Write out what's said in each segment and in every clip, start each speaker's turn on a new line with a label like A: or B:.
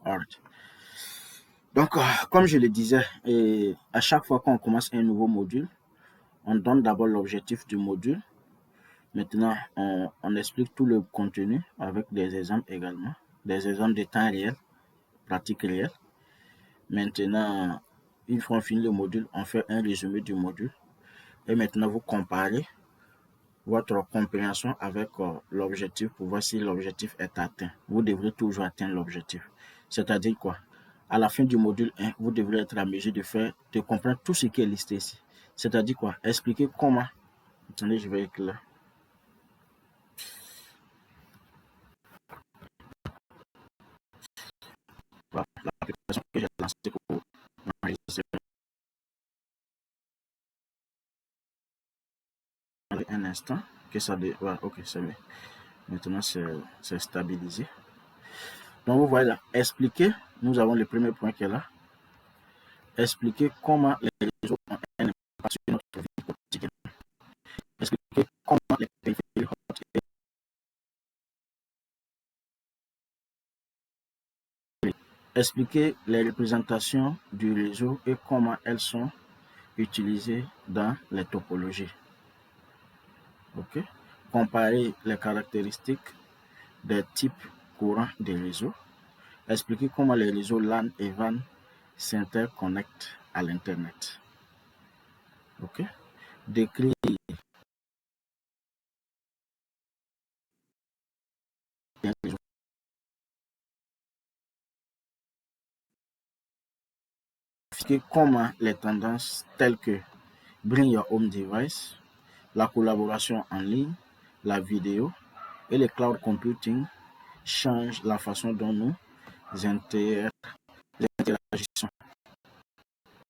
A: Alright. Donc, comme je le disais, et à chaque fois qu'on commence un nouveau module, on donne d'abord l'objectif du module. Maintenant, on explique tout le contenu avec des exemples également, des exemples de temps réel, pratique réelle. Maintenant, une fois fini le module, on fait un résumé du module. Et maintenant, vous comparez votre compréhension avec l'objectif pour voir si l'objectif est atteint. Vous devrez toujours atteindre l'objectif. C'est-à-dire quoi? À la fin du module 1, vous devrez être à mesure de comprendre tout ce qui est listé ici. C'est-à-dire quoi? Expliquer comment. Attendez, je vais écrire là. Voilà, l'application que j'ai lancée pour enregistrer un instant. Que ça voilà, ok, c'est bien. Maintenant, c'est stabilisé. Donc, vous voyez là, expliquer. Nous avons le premier point qui est là. Expliquer comment les réseaux ont un impact sur notre vie quotidienne. Expliquer comment les périphéries expliquer les représentations du réseau et comment elles sont utilisées dans les topologies. Ok. Comparer les caractéristiques des types courants des réseaux. Expliquer comment les réseaux LAN et WAN s'interconnectent à l'Internet. Ok. Décrire comment les tendances telles que Bring Your Home Device, la collaboration en ligne, la vidéo et le cloud computing changent la façon dont nous interagissons.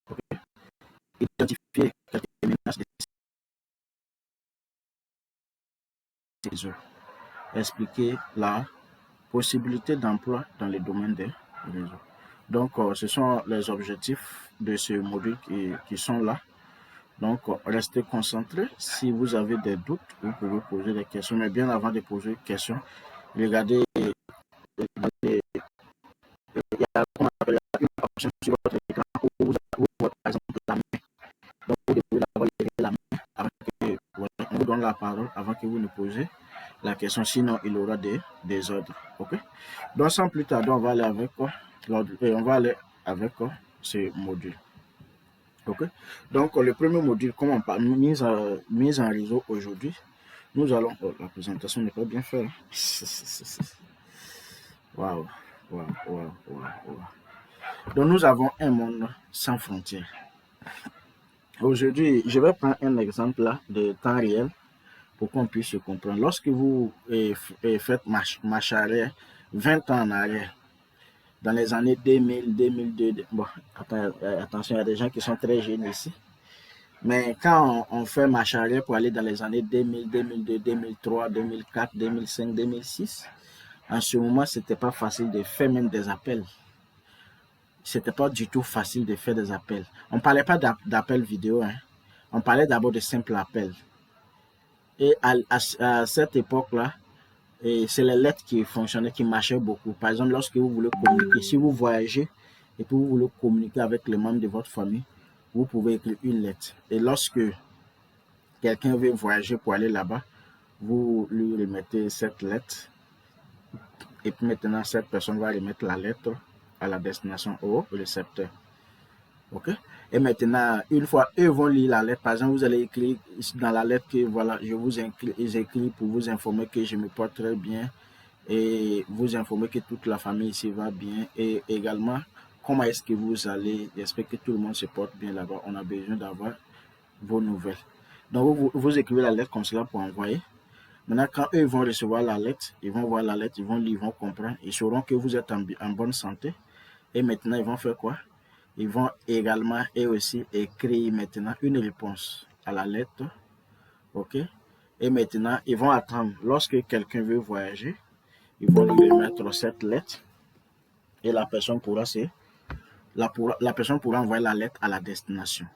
A: Okay. Identifier quelques menaces des réseaux. Expliquer la possibilité d'emploi dans le domaine des réseaux. Donc, ce sont les objectifs de ce module qui sont là. Donc, restez concentrés. Si vous avez des doutes, vous pouvez poser des questions. Mais bien avant de poser des questions, regardez, il y a une option sur votre écran où vous voyez par exemple la main. Donc, vous devez d'abord lever la main avant que voilà, on vous donne la parole avant que vous ne posez la question. Sinon, il aura des ordres. OK? Donc, sans plus tarder, on va aller avec ce module. OK? Donc, le premier module, comme on parle, mise en réseau aujourd'hui, nous allons. Oh, la présentation n'est pas bien faite. Waouh, waouh, waouh, waouh. Donc, nous avons un monde sans frontières. Aujourd'hui, je vais prendre un exemple là de temps réel pour qu'on puisse se comprendre. Lorsque vous faites marche arrière, 20 ans en arrière, dans les années 2000, 2002, bon, attention, il y a des gens qui sont très jeunes ici, mais quand on fait marche arrière pour aller dans les années 2000, 2002, 2003, 2004, 2005, 2006, en ce moment, c'était pas facile de faire même des appels. C'était pas du tout facile de faire des appels. On parlait pas d'appels vidéo, hein. On parlait d'abord de simples appels. Et à cette époque-là, c'est les lettres qui fonctionnaient, qui marchaient beaucoup. Par exemple, lorsque vous voulez communiquer, si vous voyagez et que vous voulez communiquer avec les membres de votre famille, vous pouvez écrire une lettre. Et lorsque quelqu'un veut voyager pour aller là-bas, vous lui remettez cette lettre. Et puis maintenant, cette personne va remettre la lettre à la destination au récepteur. OK? Et maintenant, une fois eux vont lire la lettre, par exemple, vous allez écrire dans la lettre que voilà, j'écris pour vous informer que je me porte très bien et vous informer que toute la famille ici va bien et également comment est-ce que vous allez, j'espère que tout le monde se porte bien là-bas. On a besoin d'avoir vos nouvelles. Donc, vous écrivez la lettre comme cela pour envoyer. Maintenant, quand eux vont recevoir la lettre, ils vont voir la lettre, ils vont lire, ils vont comprendre, ils sauront que vous êtes en bonne santé. Et maintenant, ils vont faire quoi? Ils vont également et aussi écrire maintenant une réponse à la lettre. OK? Et maintenant, ils vont attendre. Lorsque quelqu'un veut voyager, ils vont lui remettre cette lettre et la personne pourra envoyer la lettre à la destination.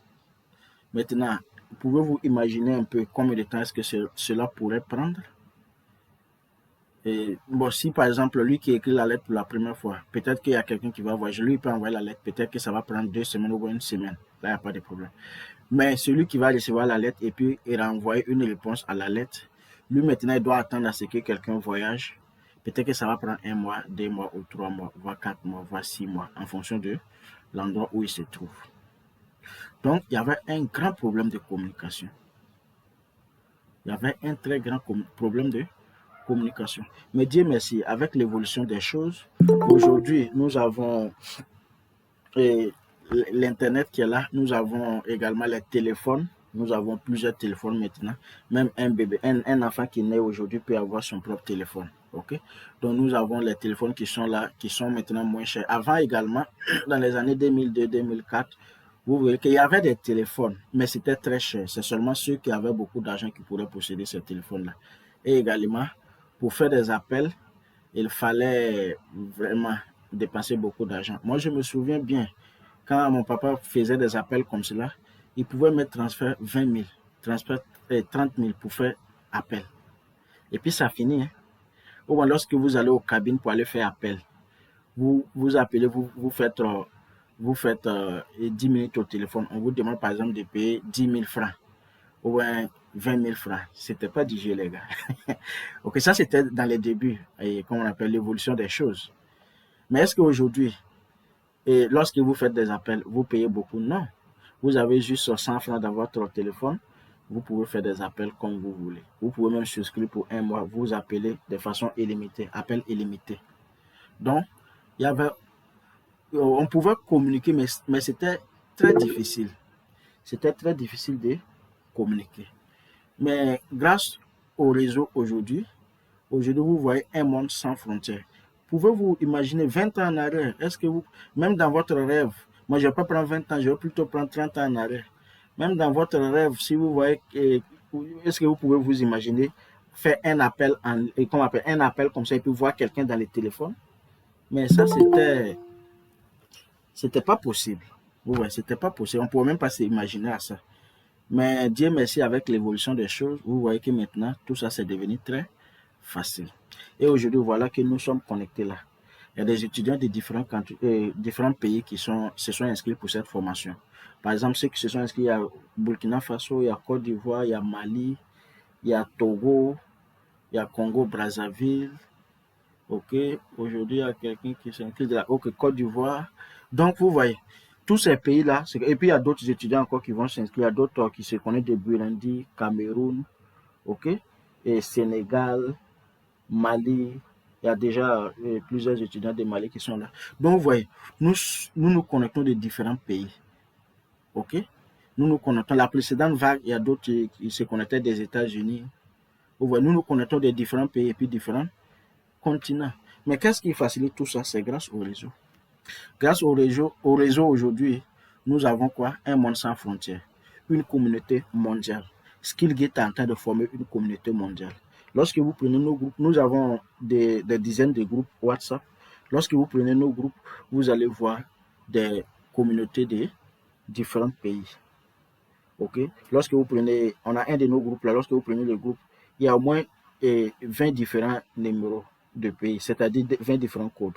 A: Maintenant, pouvez-vous imaginer un peu combien de temps est-ce que cela pourrait prendre? Et bon, si par exemple, lui qui écrit la lettre pour la première fois, peut-être qu'il y a quelqu'un qui va voyager, lui il peut envoyer la lettre, peut-être que ça va prendre 2 semaines ou une semaine. Là, il n'y a pas de problème. Mais celui qui va recevoir la lettre et puis il renvoie une réponse à la lettre, lui maintenant, il doit attendre à ce que quelqu'un voyage. Peut-être que ça va prendre 1 mois, 2 mois ou 3 mois, voire 4 mois, voire 6 mois, en fonction de l'endroit où il se trouve. Donc, il y avait un grand problème de communication. Il y avait un très grand problème de communication. Mais Dieu merci, avec l'évolution des choses, aujourd'hui, nous avons l'Internet qui est là, nous avons également les téléphones. Nous avons plusieurs téléphones maintenant. Même un bébé, un enfant qui naît aujourd'hui peut avoir son propre téléphone. Ok? Donc nous avons les téléphones qui sont là, qui sont maintenant moins chers. Avant également, dans les années 2002-2004, vous voyez qu'il y avait des téléphones, mais c'était très cher. C'est seulement ceux qui avaient beaucoup d'argent qui pourraient posséder ces téléphones-là. Et également, pour faire des appels, il fallait vraiment dépenser beaucoup d'argent. Moi, je me souviens bien, quand mon papa faisait des appels comme cela, il pouvait me transférer 20 000, transférer 30 000 pour faire appel. Et puis ça finit. Hein. Ou bien lorsque vous allez aux cabines pour aller faire appel, vous appelez, vous faites 10 minutes au téléphone. On vous demande par exemple de payer 10 000 francs ou 20 000 francs. C'était pas du jeu, les gars. Ok, ça c'était dans les débuts, et comme on appelle l'évolution des choses. Mais est-ce qu'aujourd'hui, lorsque vous faites des appels, vous payez beaucoup? Non. Vous avez juste 100 francs dans votre téléphone. Vous pouvez faire des appels comme vous voulez. Vous pouvez même souscrire pour 1 mois. Vous appelez de façon illimitée, appel illimité. Donc, il y avait, on pouvait communiquer, mais c'était très difficile. C'était très difficile de communiquer. Mais grâce au réseau aujourd'hui, vous voyez un monde sans frontières. Pouvez-vous imaginer 20 ans en arrière? Est-ce que vous, même dans votre rêve, moi je ne vais pas prendre 20 ans, je vais plutôt prendre 30 ans en arrière. Même dans votre rêve, si vous voyez, est-ce que vous pouvez vous imaginer faire un appel, un appel comme ça et puis voir quelqu'un dans le téléphone? Mais ça, c'était pas possible. Ouais, c'était pas possible. On ne pouvait même pas s'imaginer à ça. Mais Dieu merci, avec l'évolution des choses, vous voyez que maintenant, tout ça, c'est devenu très facile. Et aujourd'hui, voilà que nous sommes connectés là. Il y a des étudiants de différents pays qui se sont inscrits pour cette formation. Par exemple, ceux qui se sont inscrits, il y a Burkina Faso, il y a Côte d'Ivoire, il y a Mali, il y a Togo, il y a Congo-Brazzaville. Ok, aujourd'hui, il y a quelqu'un qui s'inscrit de la Côte d'Ivoire. Donc, vous voyez, tous ces pays-là, et puis il y a d'autres étudiants encore qui vont s'inscrire, il y a d'autres qui se connaissent de Burundi, Cameroun, ok, et Sénégal, Mali, il y a déjà plusieurs étudiants de Mali qui sont là. Donc, vous voyez, nous connectons de différents pays. OK? Nous nous connectons. La précédente vague, il y a d'autres qui se connectaient des États-Unis. Vous voyez, nous nous connectons de différents pays et puis différents continents. Mais qu'est-ce qui facilite tout ça? C'est grâce au réseau. Grâce au réseau aujourd'hui, nous avons quoi? Un monde sans frontières. Une communauté mondiale. Skillgate est en train de former une communauté mondiale. Lorsque vous prenez nos groupes, nous avons des dizaines de groupes WhatsApp. Lorsque vous prenez nos groupes, vous allez voir des communautés de différents pays. Ok? Lorsque vous prenez, on a un de nos groupes là, lorsque vous prenez le groupe, il y a au moins 20 différents numéros de pays, c'est-à-dire 20 différents codes.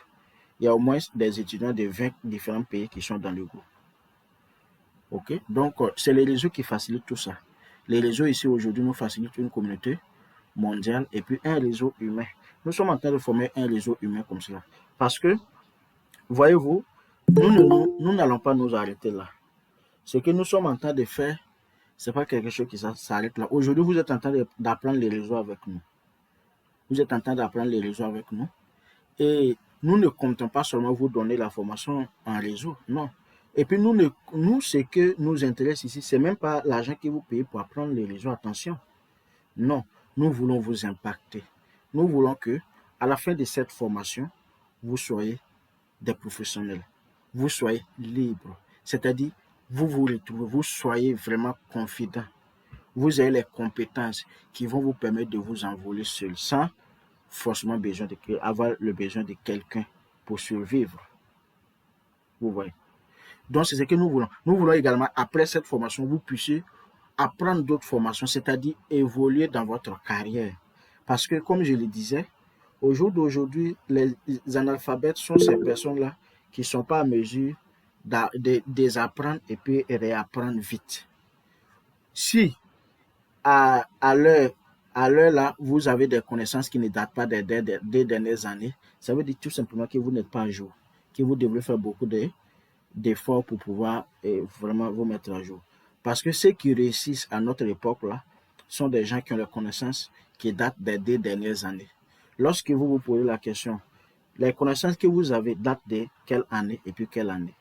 A: Il y a au moins des étudiants de 20 différents pays qui sont dans le groupe. Ok? Donc, c'est les réseaux qui facilitent tout ça. Les réseaux ici aujourd'hui nous facilitent une communauté mondiale et puis un réseau humain. Nous sommes en train de former un réseau humain comme cela. Parce que, voyez-vous, nous n'allons pas nous arrêter là. Ce que nous sommes en train de faire, ce n'est pas quelque chose qui s'arrête là. Aujourd'hui, vous êtes en train d'apprendre les réseaux avec nous. Vous êtes en train d'apprendre les réseaux avec nous. Et nous ne comptons pas seulement vous donner la formation en réseau, non. Et puis nous, ce que nous intéresse ici, c'est même pas l'argent que vous payez pour apprendre les réseaux. Attention. Non, nous voulons vous impacter. Nous voulons que, à la fin de cette formation, vous soyez des professionnels. Vous soyez libres. C'est-à-dire, vous vous retrouvez, vous soyez vraiment confident. Vous avez les compétences qui vont vous permettre de vous envoler seul, sans forcément avoir le besoin de quelqu'un pour survivre. Vous voyez. Donc, c'est ce que nous voulons. Nous voulons également, après cette formation, vous puissiez apprendre d'autres formations, c'est-à-dire évoluer dans votre carrière. Parce que, comme je le disais, Au jour d'aujourd'hui, les analphabètes sont ces personnes-là qui ne sont pas à mesure de désapprendre et puis réapprendre vite. Si à l'heure là, vous avez des connaissances qui ne datent pas des dernières années, ça veut dire tout simplement que vous n'êtes pas à jour, que vous devrez faire beaucoup d'efforts pour pouvoir vraiment vous mettre à jour. Parce que ceux qui réussissent à notre époque là sont des gens qui ont les connaissances qui datent des 2 dernières années. Lorsque vous vous posez la question, les connaissances que vous avez datent de quelle année et puis quelle année?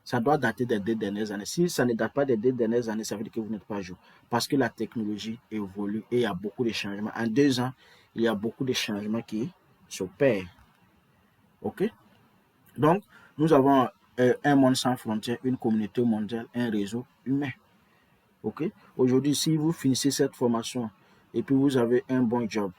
A: Ça doit dater des 2 dernières années. Si ça ne date pas des 2 dernières années, ça veut dire que vous n'êtes pas à jour. Parce que la technologie évolue et il y a beaucoup de changements. En 2 ans, il y a beaucoup de changements qui s'opèrent. OK? Donc, nous avons un monde sans frontières, une communauté mondiale, un réseau humain. OK? Aujourd'hui, si vous finissez cette formation et puis vous avez un bon job,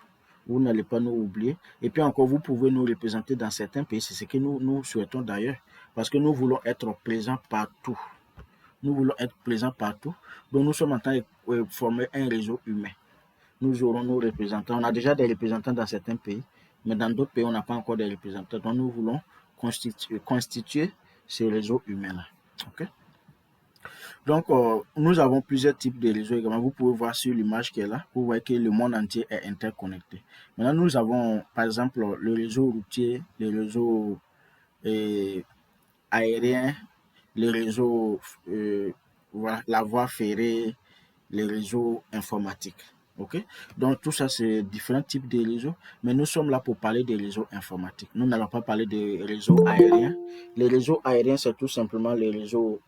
A: vous n'allez pas nous oublier. Et puis encore, vous pouvez nous représenter dans certains pays. C'est ce que nous souhaitons d'ailleurs. Parce que nous voulons être présents partout. Nous voulons être présents partout. Donc, nous sommes en train de former un réseau humain. Nous aurons nos représentants. On a déjà des représentants dans certains pays, mais dans d'autres pays, on n'a pas encore des représentants. Donc, nous voulons constituer ce réseau humain-là. OK? Donc, nous avons plusieurs types de réseaux également. Vous pouvez voir sur l'image qui est là, vous voyez que le monde entier est interconnecté. Maintenant, nous avons, par exemple, le réseau routier, le réseau aérien, le réseau, voilà, la voie ferrée, les réseaux informatiques. OK? Donc, tout ça, c'est différents types de réseaux, mais nous sommes là pour parler des réseaux informatiques. Nous n'allons pas parler des réseaux aériens. Les réseaux aériens, c'est tout simplement les réseaux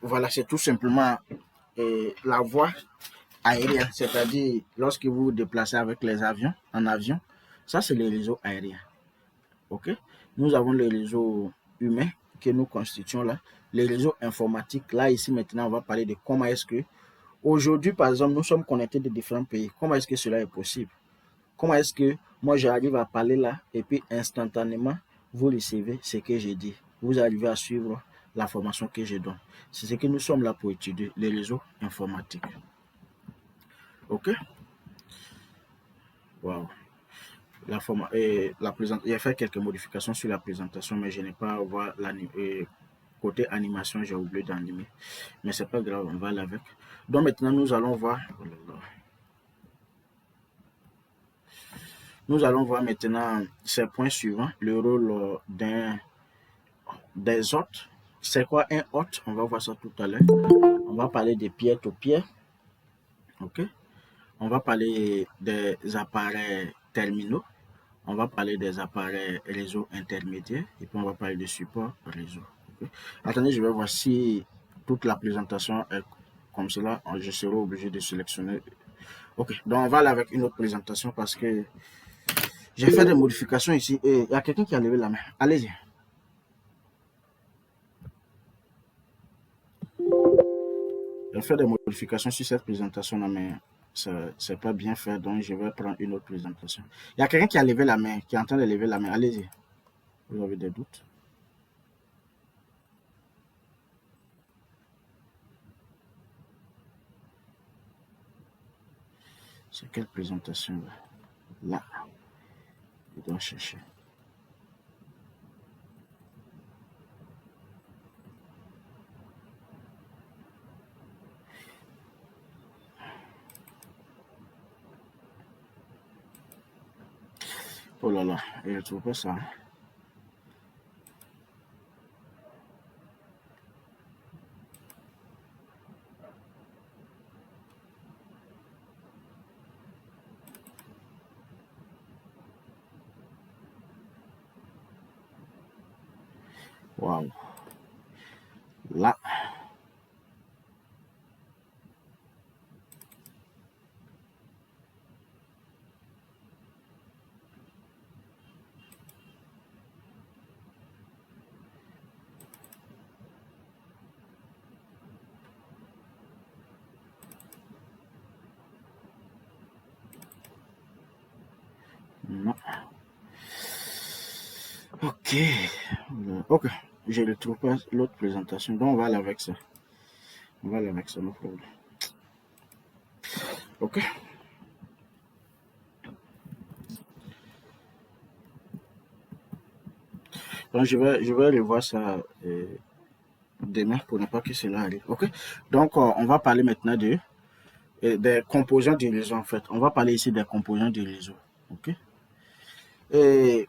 A: voilà, c'est tout simplement la voie aérienne, c'est-à-dire lorsque vous vous déplacez avec les avions, en avion, ça, c'est les réseaux aériens. OK? Nous avons les réseaux humains que nous constituons là, les réseaux informatiques. Là, ici, maintenant, on va parler de comment est-ce que aujourd'hui, par exemple, nous sommes connectés de différents pays. Comment est-ce que cela est possible? Comment est-ce que moi, j'arrive à parler là et puis instantanément, vous recevez ce que j'ai dit. Vous arrivez à suivre la formation que je donne. C'est ce que nous sommes là pour étudier, les réseaux informatiques. OK? Wow. J'ai fait quelques modifications sur la présentation, mais je n'ai pas voir côté animation, j'ai oublié d'animer. Mais c'est pas grave, on va aller avec. Donc maintenant, nous allons voir. Oh là là. Nous allons voir maintenant ces points suivants. Le rôle des hôtes. C'est quoi un hôte? On va voir ça tout à l'heure. On va parler des peer-to-peer. OK? On va parler des appareils terminaux. On va parler des appareils réseau intermédiaires. Et puis on va parler de support réseau. Okay? Attendez, je vais voir si toute la présentation est comme cela. Je serai obligé de sélectionner. OK. Donc on va aller avec une autre présentation parce que j'ai fait des modifications ici. Et il y a quelqu'un qui a levé la main. Allez-y. J'ai fait des modifications sur cette présentation-là, mais c'est pas bien fait, donc je vais prendre une autre présentation. Il y a quelqu'un qui a levé la main, qui est en train de lever la main. Allez-y. Vous avez des doutes? C'est quelle présentation là? Là. Je dois chercher. Oh là là, je ne trouve pas ça. Waouh. Là. Non. Ok. Ok. Je ne trouve pas l'autre présentation, donc on va aller avec ça. On va aller avec ça, no problème. Ok. Donc, je vais revoir ça demain pour ne pas que cela arrive. OK? Donc, on va parler maintenant des composants du réseau, en fait. On va parler ici des composants du réseau. OK? Et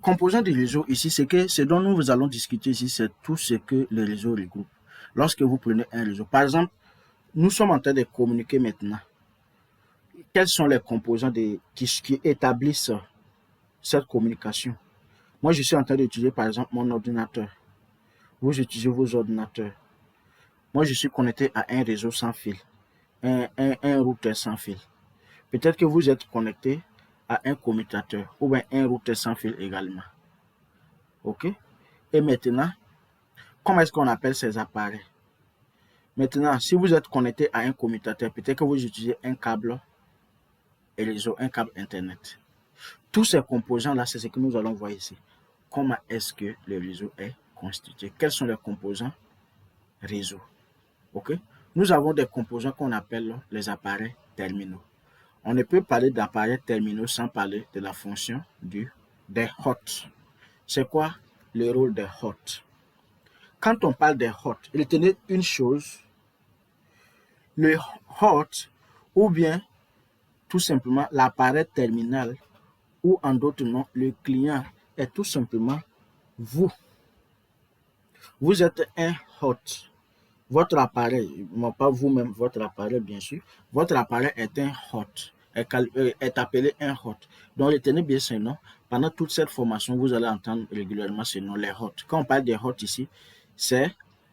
A: composants du réseau ici, c'est que ce dont nous allons discuter ici, c'est tout ce que le réseau regroupe. Lorsque vous prenez un réseau, par exemple, nous sommes en train de communiquer maintenant. Quels sont les composants qui établissent cette communication? Moi, je suis en train d'utiliser, par exemple, mon ordinateur. Vous utilisez vos ordinateurs. Moi, je suis connecté à un réseau sans fil, un routeur sans fil. Peut-être que vous êtes connecté à un commutateur ou bien un routeur sans fil également. OK? Et maintenant, comment est-ce qu'on appelle ces appareils? Maintenant, si vous êtes connecté à un commutateur, peut-être que vous utilisez un câble réseau, un câble Internet. Tous ces composants-là, c'est ce que nous allons voir ici. Comment est-ce que le réseau est constitué? Quels sont les composants réseau? OK? Nous avons des composants qu'on appelle les appareils terminaux. On ne peut parler d'appareils terminaux sans parler de la fonction des hots. C'est quoi le rôle des hots? Quand on parle des hots, retenez une chose. Le hot, ou bien tout simplement l'appareil terminal, ou en d'autres noms, le client, est tout simplement vous. Vous êtes un hot. Votre appareil, non pas vous-même, votre appareil bien sûr, votre appareil est un hot, est appelé un hot. Donc retenez bien ce nom. Pendant toute cette formation, vous allez entendre régulièrement ce nom, les hots. Quand on parle des hots ici,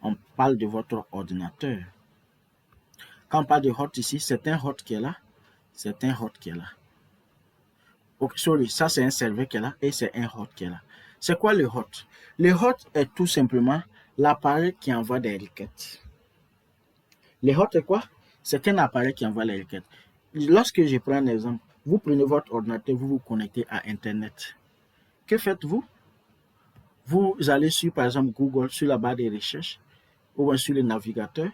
A: on parle de votre ordinateur. Quand on parle de hot ici, c'est un hot qui est là, c'est un hot qui est là. Okay, sorry, ça c'est un serveur qui est là et c'est un hot qui est là. C'est quoi le hot? Le hot est tout simplement l'appareil qui envoie des requêtes. Le hot est quoi? C'est un appareil qui envoie les requêtes. Lorsque je prends un exemple, vous prenez votre ordinateur, vous vous connectez à Internet. Que faites-vous? Vous allez sur, par exemple, Google, sur la barre de recherche, ou sur le navigateur,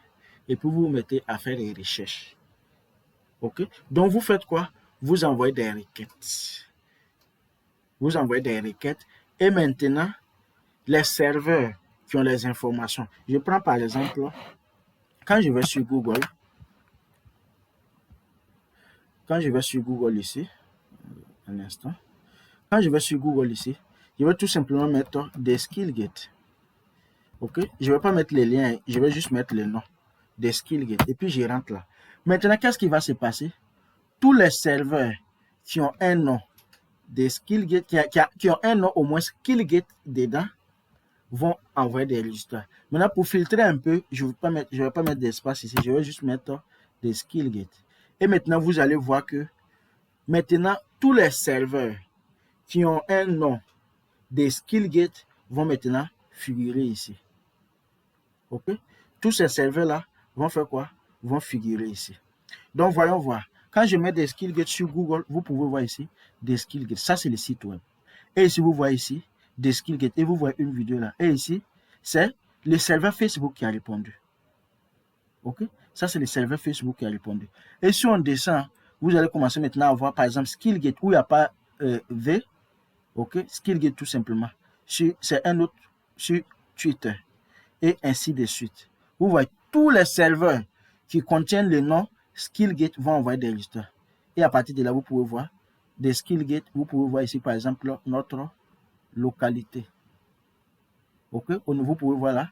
A: et puis vous vous mettez à faire des recherches. OK? Donc, vous faites quoi? Vous envoyez des requêtes. Vous envoyez des requêtes, et maintenant, les serveurs qui ont les informations. Je prends par exemple, quand je vais sur Google, ici, un instant, quand je vais sur Google ici, je vais tout simplement mettre des Skillgate. OK? Je ne vais pas mettre les liens, je vais juste mettre le nom des Skillgate. Et puis je rentre là. Maintenant, qu'est-ce qui va se passer? Tous les serveurs qui ont un nom des Skillgate, qui ont un nom au moins Skillgate dedans, vont envoyer des résultats. Maintenant, pour filtrer un peu, je ne vais pas mettre d'espace ici, je vais juste mettre des Skillgate. Et maintenant, vous allez voir que maintenant, tous les serveurs qui ont un nom des Skillgate vont maintenant figurer ici. OK? Tous ces serveurs-là vont faire quoi? Vont figurer ici. Donc, voyons voir. Quand je mets des Skillgate sur Google, vous pouvez voir ici des Skillgate. Ça, c'est le site web. Et ici, vous voyez ici des Skillgate. Et vous voyez une vidéo là. Et ici, c'est le serveur Facebook qui a répondu. OK? Ça, c'est le serveur Facebook qui a répondu. Et si on descend, vous allez commencer maintenant à voir, par exemple, Skillgate où il n'y a pas V. OK? Skillgate tout simplement. C'est un autre sur Twitter. Et ainsi de suite. Vous voyez, tous les serveurs qui contiennent le nom Skillgate vont envoyer des résultats. Et à partir de là, vous pouvez voir des Skillgate. Vous pouvez voir ici, par exemple, notre localité. OK? Vous pouvez voir là,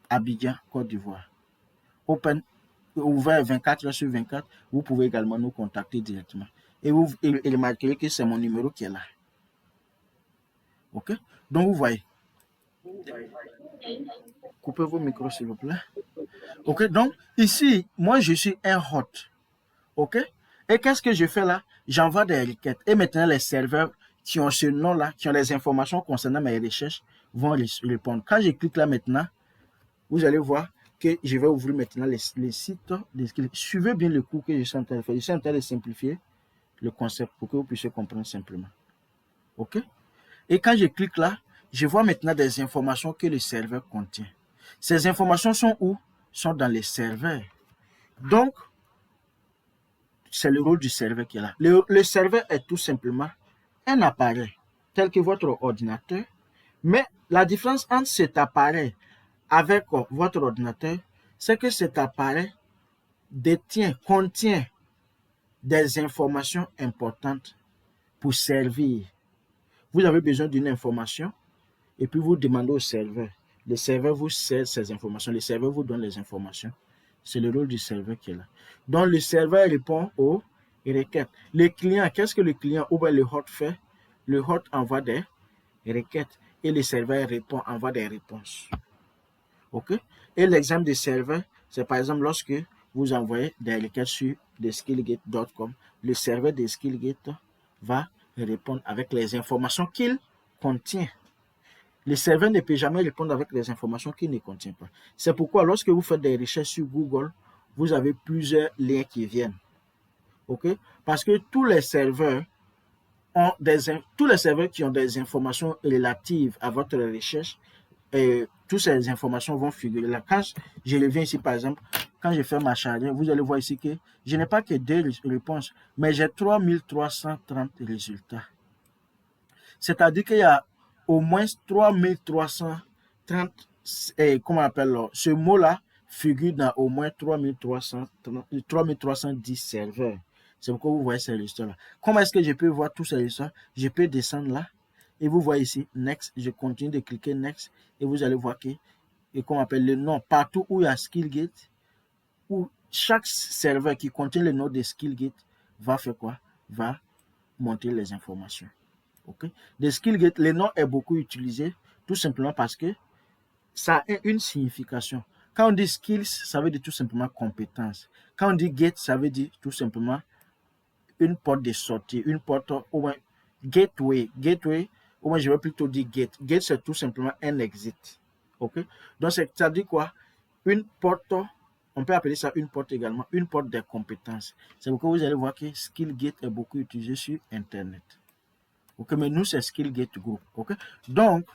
A: Abidjan, Côte d'Ivoire. Ouvert 24 heures sur 24, vous pouvez également nous contacter directement. Et vous remarquerez que c'est mon numéro qui est là. OK? Donc, vous voyez. Coupez vos micros, s'il vous plaît. OK? Donc, ici, moi, je suis un hot. OK? Et qu'est-ce que je fais là? J'envoie des requêtes. Et maintenant, les serveurs qui ont ce nom-là, qui ont les informations concernant mes recherches, vont répondre. Quand je clique là maintenant, vous allez voir que je vais ouvrir maintenant les sites. Suivez bien le cours que je suis en train de faire. Je suis en train de simplifier le concept pour que vous puissiez comprendre simplement. OK? Et quand je clique là, je vois maintenant des informations que le serveur contient. Ces informations sont où? Sont dans les serveurs. Donc, c'est le rôle du serveur qui est là. Le serveur est tout simplement un appareil tel que votre ordinateur, Mais la différence entre cet appareil avec votre ordinateur, c'est que cet appareil contient des informations importantes pour servir. Vous avez besoin d'une information et puis vous demandez au serveur. Le serveur vous sert ces informations. Le serveur vous donne les informations. C'est le rôle du serveur qui est là. Donc, le serveur répond aux requêtes. Le client, qu'est-ce que le client ou bien le hôte fait? Le hôte envoie des requêtes et le serveur répond, envoie des réponses. OK? Et l'exemple de serveur, c'est par exemple lorsque vous envoyez des requêtes sur skillgate.com, le serveur de Skillgate va répondre avec les informations qu'il contient. Le serveur ne peut jamais répondre avec les informations qu'il ne contient pas. C'est pourquoi lorsque vous faites des recherches sur Google, vous avez plusieurs liens qui viennent. OK? Parce que tous les serveurs qui ont des informations relatives à votre recherche, toutes ces informations vont figurer là. Quand je reviens ici, par exemple, quand je fais ma charrière, vous allez voir ici que je n'ai pas que 2 réponses, mais j'ai 3330 résultats. C'est-à-dire qu'il y a au moins 3330, comment on appelle là, ce mot-là figure dans au moins 3310 serveurs. C'est pourquoi vous voyez ces résultats-là. Comment est-ce que je peux voir tous ces résultats? Je peux descendre là et vous voyez ici, Next. Je continue de cliquer Next et vous allez voir que, et qu'on appelle le nom, partout où il y a Skillgate, où chaque serveur qui contient le nom de Skillgate va faire quoi? Va montrer les informations. Okay? De Skillgate, le nom est beaucoup utilisé tout simplement parce que ça a une signification. Quand on dit skills, ça veut dire tout simplement compétence. Quand on dit gate, ça veut dire tout simplement une porte de sortie, une porte ou un gateway. Gateway, ou moi je vais plutôt dire gate. Gate, c'est tout simplement un exit. OK? Donc, ça dit quoi? Une porte, on peut appeler ça une porte également, une porte des compétences. C'est pourquoi vous allez voir que Skillgate est beaucoup utilisé sur Internet. OK, mais nous, c'est Skillgate Group. OK? Donc,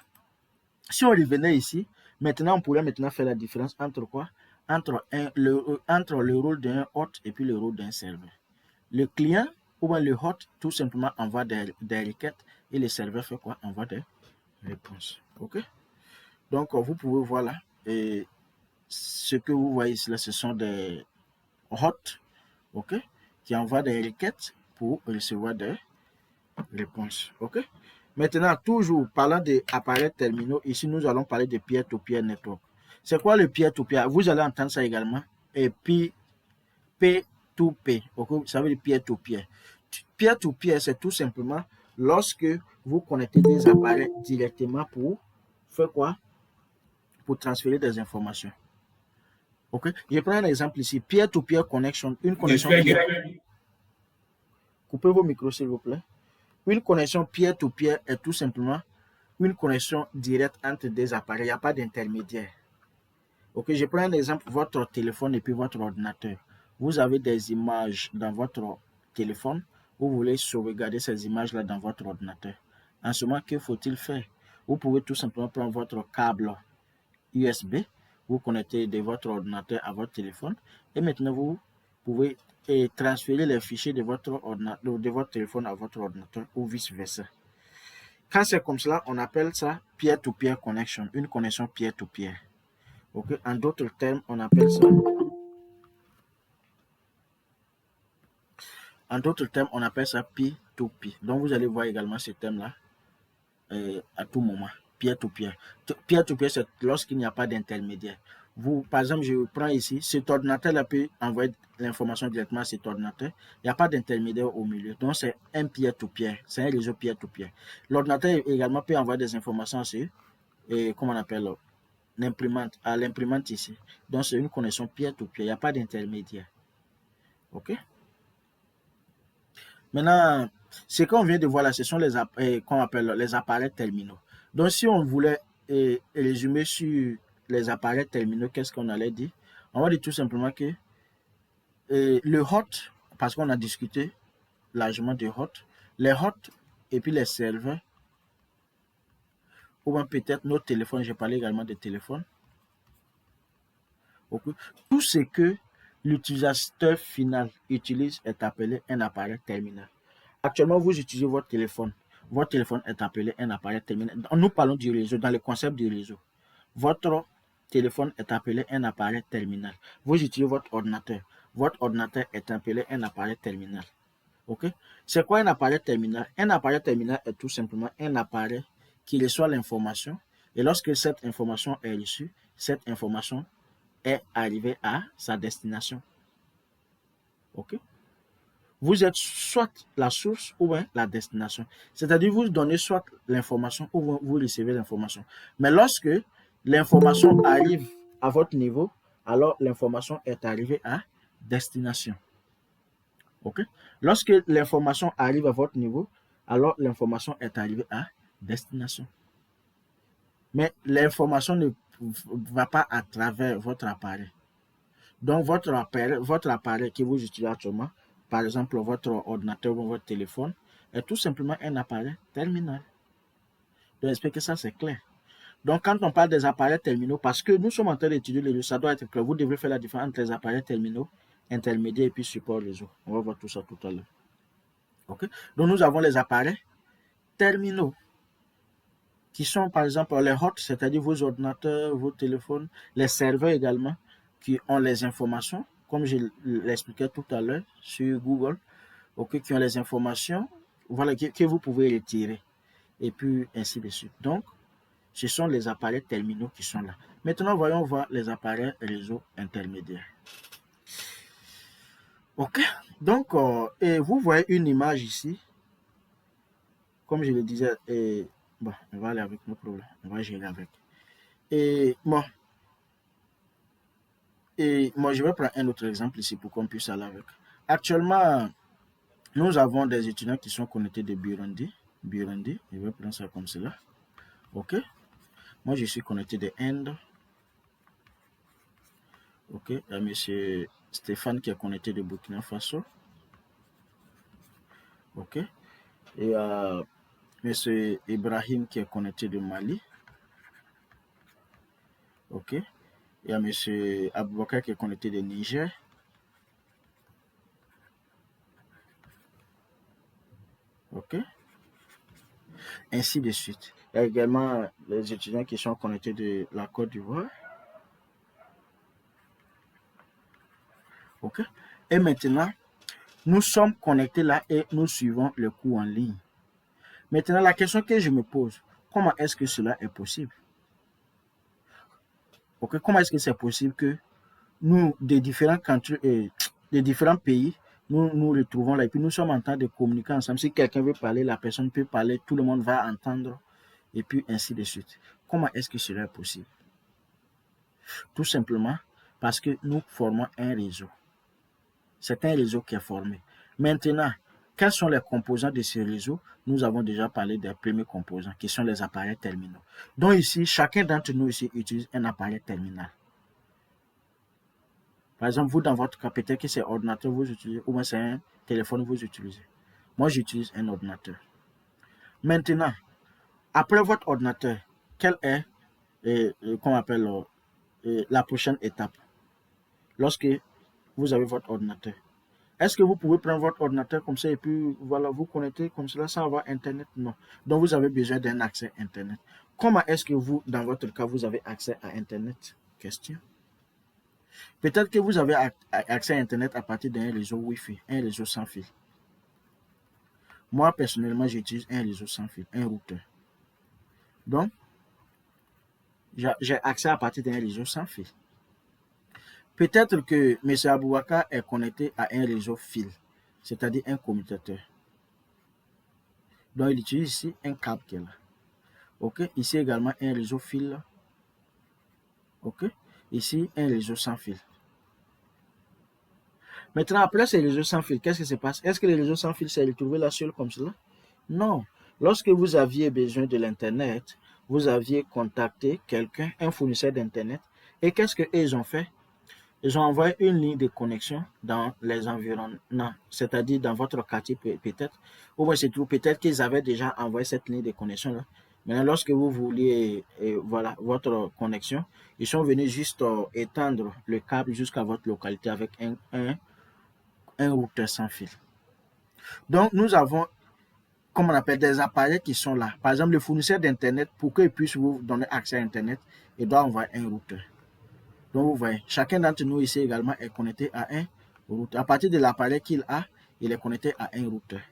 A: si on revenait ici, maintenant, on pourrait maintenant faire la différence entre quoi? Entre le rôle d'un hôte et puis le rôle d'un serveur. Le client ou bien le hôte tout simplement envoie des requêtes et le serveur fait quoi? Envoie des réponses. OK? Donc, vous pouvez voir là, et ce que vous voyez ici, là, ce sont des hôtes, OK? Qui envoient des requêtes pour recevoir des réponses. OK? Maintenant, toujours parlant d'appareils terminaux, ici nous allons parler de peer-to-peer network. C'est quoi le peer-to-peer? Vous allez entendre ça également. Et puis, P2P, okay? Ça veut dire peer-to-peer. Peer-to-peer, c'est tout simplement lorsque vous connectez des appareils directement pour faire quoi? Pour transférer des informations. OK? Je prends un exemple ici. Peer-to-peer connection, une connexion Coupez vos micros, s'il vous plaît. Une connexion peer-to-peer est tout simplement une connexion directe entre des appareils. Il n'y a pas d'intermédiaire. Ok, je prends un exemple, votre téléphone et puis votre ordinateur. Vous avez des images dans votre téléphone. Vous voulez sauvegarder ces images-là dans votre ordinateur. En ce moment, que faut-il faire? Vous pouvez tout simplement prendre votre câble USB, vous connectez de votre ordinateur à votre téléphone et maintenant vous pouvez transférer les fichiers de votre téléphone à votre ordinateur ou vice-versa. Quand c'est comme cela, on appelle ça peer-to-peer connection, une connexion peer-to-peer. Okay? En d'autres termes, on appelle ça P2P. Donc, vous allez voir également ce terme-là à tout moment. Peer-to-peer. Peer-to-peer, c'est lorsqu'il n'y a pas d'intermédiaire. Par exemple, je prends ici, cet ordinateur-là peut envoyer l'information directement à cet ordinateur. Il n'y a pas d'intermédiaire au milieu. Donc, c'est un peer-to-peer. C'est un réseau peer-to-peer. L'ordinateur également peut envoyer des informations sur, comment on appelle, l'imprimante, à l'imprimante ici. Donc, c'est une connexion peer-to-peer. Il n'y a pas d'intermédiaire. OK? Maintenant, ce qu'on vient de voir là, ce sont qu'on appelle les appareils terminaux. Donc, si on voulait résumer sur les appareils terminaux, qu'est-ce qu'on allait dire? On va dire tout simplement que le hôte, parce qu'on a discuté largement de hôte, les hôtes et puis les serveurs, ou bien peut-être nos téléphones, j'ai parlé également de téléphones. Okay. Tout ce que l'utilisateur final utilise est appelé un appareil terminal. Actuellement, vous utilisez votre téléphone. Votre téléphone est appelé un appareil terminal. Nous parlons du réseau, dans le concept du réseau. Votre téléphone est appelé un appareil terminal. Vous utilisez votre ordinateur. Votre ordinateur est appelé un appareil terminal. Ok? C'est quoi un appareil terminal? Un appareil terminal est tout simplement un appareil qui reçoit l'information et lorsque cette information est reçue, cette information est arrivée à sa destination. Ok? Vous êtes soit la source ou bien la destination. C'est-à-dire vous donnez soit l'information ou vous recevez l'information. Mais lorsque l'information arrive à votre niveau, alors l'information est arrivée à destination. Ok? Lorsque l'information arrive à votre niveau, alors l'information est arrivée à destination. Mais l'information ne va pas à travers votre appareil. Donc, votre appareil que vous utilisez actuellement, par exemple votre ordinateur ou votre téléphone, est tout simplement un appareil terminal. Donc, j'espère que ça c'est clair. Donc, quand on parle des appareils terminaux, parce que nous sommes en train d'étudier les réseaux, ça doit être clair. Vous devez faire la différence entre les appareils terminaux, intermédiaires et puis support réseau. On va voir tout ça tout à l'heure. Okay? Donc, nous avons les appareils terminaux qui sont par exemple les hosts, c'est-à-dire vos ordinateurs, vos téléphones, les serveurs également, qui ont les informations, comme je l'expliquais tout à l'heure sur Google, okay, qui ont les informations voilà, que vous pouvez retirer, et puis ainsi de suite. Donc, ce sont les appareils terminaux qui sont là. Maintenant, voyons voir les appareils réseau intermédiaires. Ok, donc, et vous voyez une image ici, comme je le disais, et bon, on va aller avec nos problèmes, on va gérer avec. Et moi, je vais prendre un autre exemple ici pour qu'on puisse aller avec. Actuellement, nous avons des étudiants qui sont connectés de Burundi. Burundi, je vais prendre ça comme cela. Ok. Moi, je suis connecté de Inde. Ok. Il y a M. Stéphane qui est connecté de Burkina Faso. Ok. Et il y a M. Ibrahim qui est connecté de Mali. Ok. Il y a M. Aboubakar qui est connecté de Niger. Ok. Ainsi de suite. Il y a également les étudiants qui sont connectés de la Côte d'Ivoire. Ok. Et maintenant, nous sommes connectés là et nous suivons le cours en ligne. Maintenant, la question que je me pose, comment est-ce que cela est possible? Ok. Comment est-ce que c'est possible que nous, des différents pays, nous nous retrouvons là et puis nous sommes en train de communiquer ensemble. Si quelqu'un veut parler, la personne peut parler, tout le monde va entendre et puis ainsi de suite. Comment est-ce que cela est possible? Tout simplement parce que nous formons un réseau. C'est un réseau qui est formé. Maintenant, quels sont les composants de ce réseau? Nous avons déjà parlé des premiers composants qui sont les appareils terminaux. Donc ici, chacun d'entre nous ici utilise un appareil terminal. Par exemple, vous dans votre cas, peut-être que c'est ordinateur vous utilisez, ou bien c'est un téléphone vous utilisez. Moi, j'utilise un ordinateur. Maintenant, après votre ordinateur, quelle est, qu'on appelle, la prochaine étape? Lorsque vous avez votre ordinateur, est-ce que vous pouvez prendre votre ordinateur comme ça et puis voilà, vous connecter comme cela sans avoir Internet? Non. Donc, vous avez besoin d'un accès Internet. Comment est-ce que vous, dans votre cas, vous avez accès à Internet? Question. Peut-être que vous avez accès à Internet à partir d'un réseau Wi-Fi, un réseau sans fil. Moi, personnellement, j'utilise un réseau sans fil, un routeur. Donc, j'ai accès à partir d'un réseau sans fil. Peut-être que M. Aboubakar est connecté à un réseau fil, c'est-à-dire un commutateur. Donc, il utilise ici un câble qui est là. Ok, ici également un réseau fil. Ok, ici un réseau sans fil. Maintenant, après ces réseaux sans fil, qu'est-ce qui se passe? Est-ce que les réseaux sans fil s'est retrouvé là seul comme cela? Non. Lorsque vous aviez besoin de l'Internet, vous aviez contacté quelqu'un, un fournisseur d'Internet, et qu'est-ce qu'ils ont fait? Ils ont envoyé une ligne de connexion dans les environnements, c'est-à-dire dans votre quartier peut-être, ou bien c'est tout, peut-être qu'ils avaient déjà envoyé cette ligne de connexion-là. Maintenant, lorsque vous vouliez voilà, votre connexion, ils sont venus juste étendre le câble jusqu'à votre localité avec un routeur sans fil. Donc, nous avons comme on appelle, des appareils qui sont là. Par exemple, le fournisseur d'Internet, pour qu'il puisse vous donner accès à Internet, il doit envoyer un routeur. Donc, vous voyez, chacun d'entre nous ici également est connecté à un routeur. À partir de l'appareil qu'il a, il est connecté à un routeur.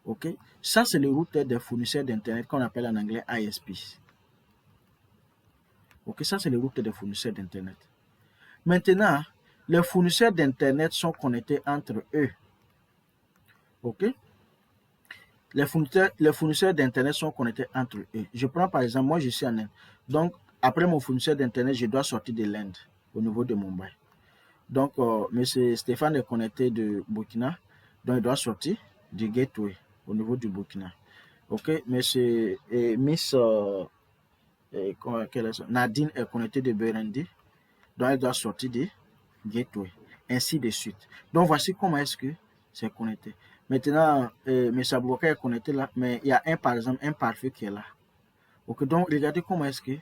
A: OK? Ça, c'est le routeur des fournisseurs d'Internet qu'on appelle en anglais ISP. OK? Ça, c'est le routeur des fournisseurs d'Internet. Maintenant, les fournisseurs d'Internet sont connectés entre eux. OK? Les fournisseurs d'Internet sont connectés entre eux. Je prends par exemple, moi je suis en Inde. Donc, après mon fournisseur d'Internet, je dois sortir de l'Inde au niveau de Mumbai. Donc, M. Stéphane est connecté de Burkina. Donc, il doit sortir du gateway au niveau du Burkina. OK? Miss Nadine est connectée de Burundi. Donc, elle doit sortir du gateway. Ainsi de suite. Donc, voici comment est-ce que c'est connecté. Maintenant, M. Aboubacar est connecté là, mais il y a par exemple, un pare-feu qui est là. Ok, donc regardez comment est-ce que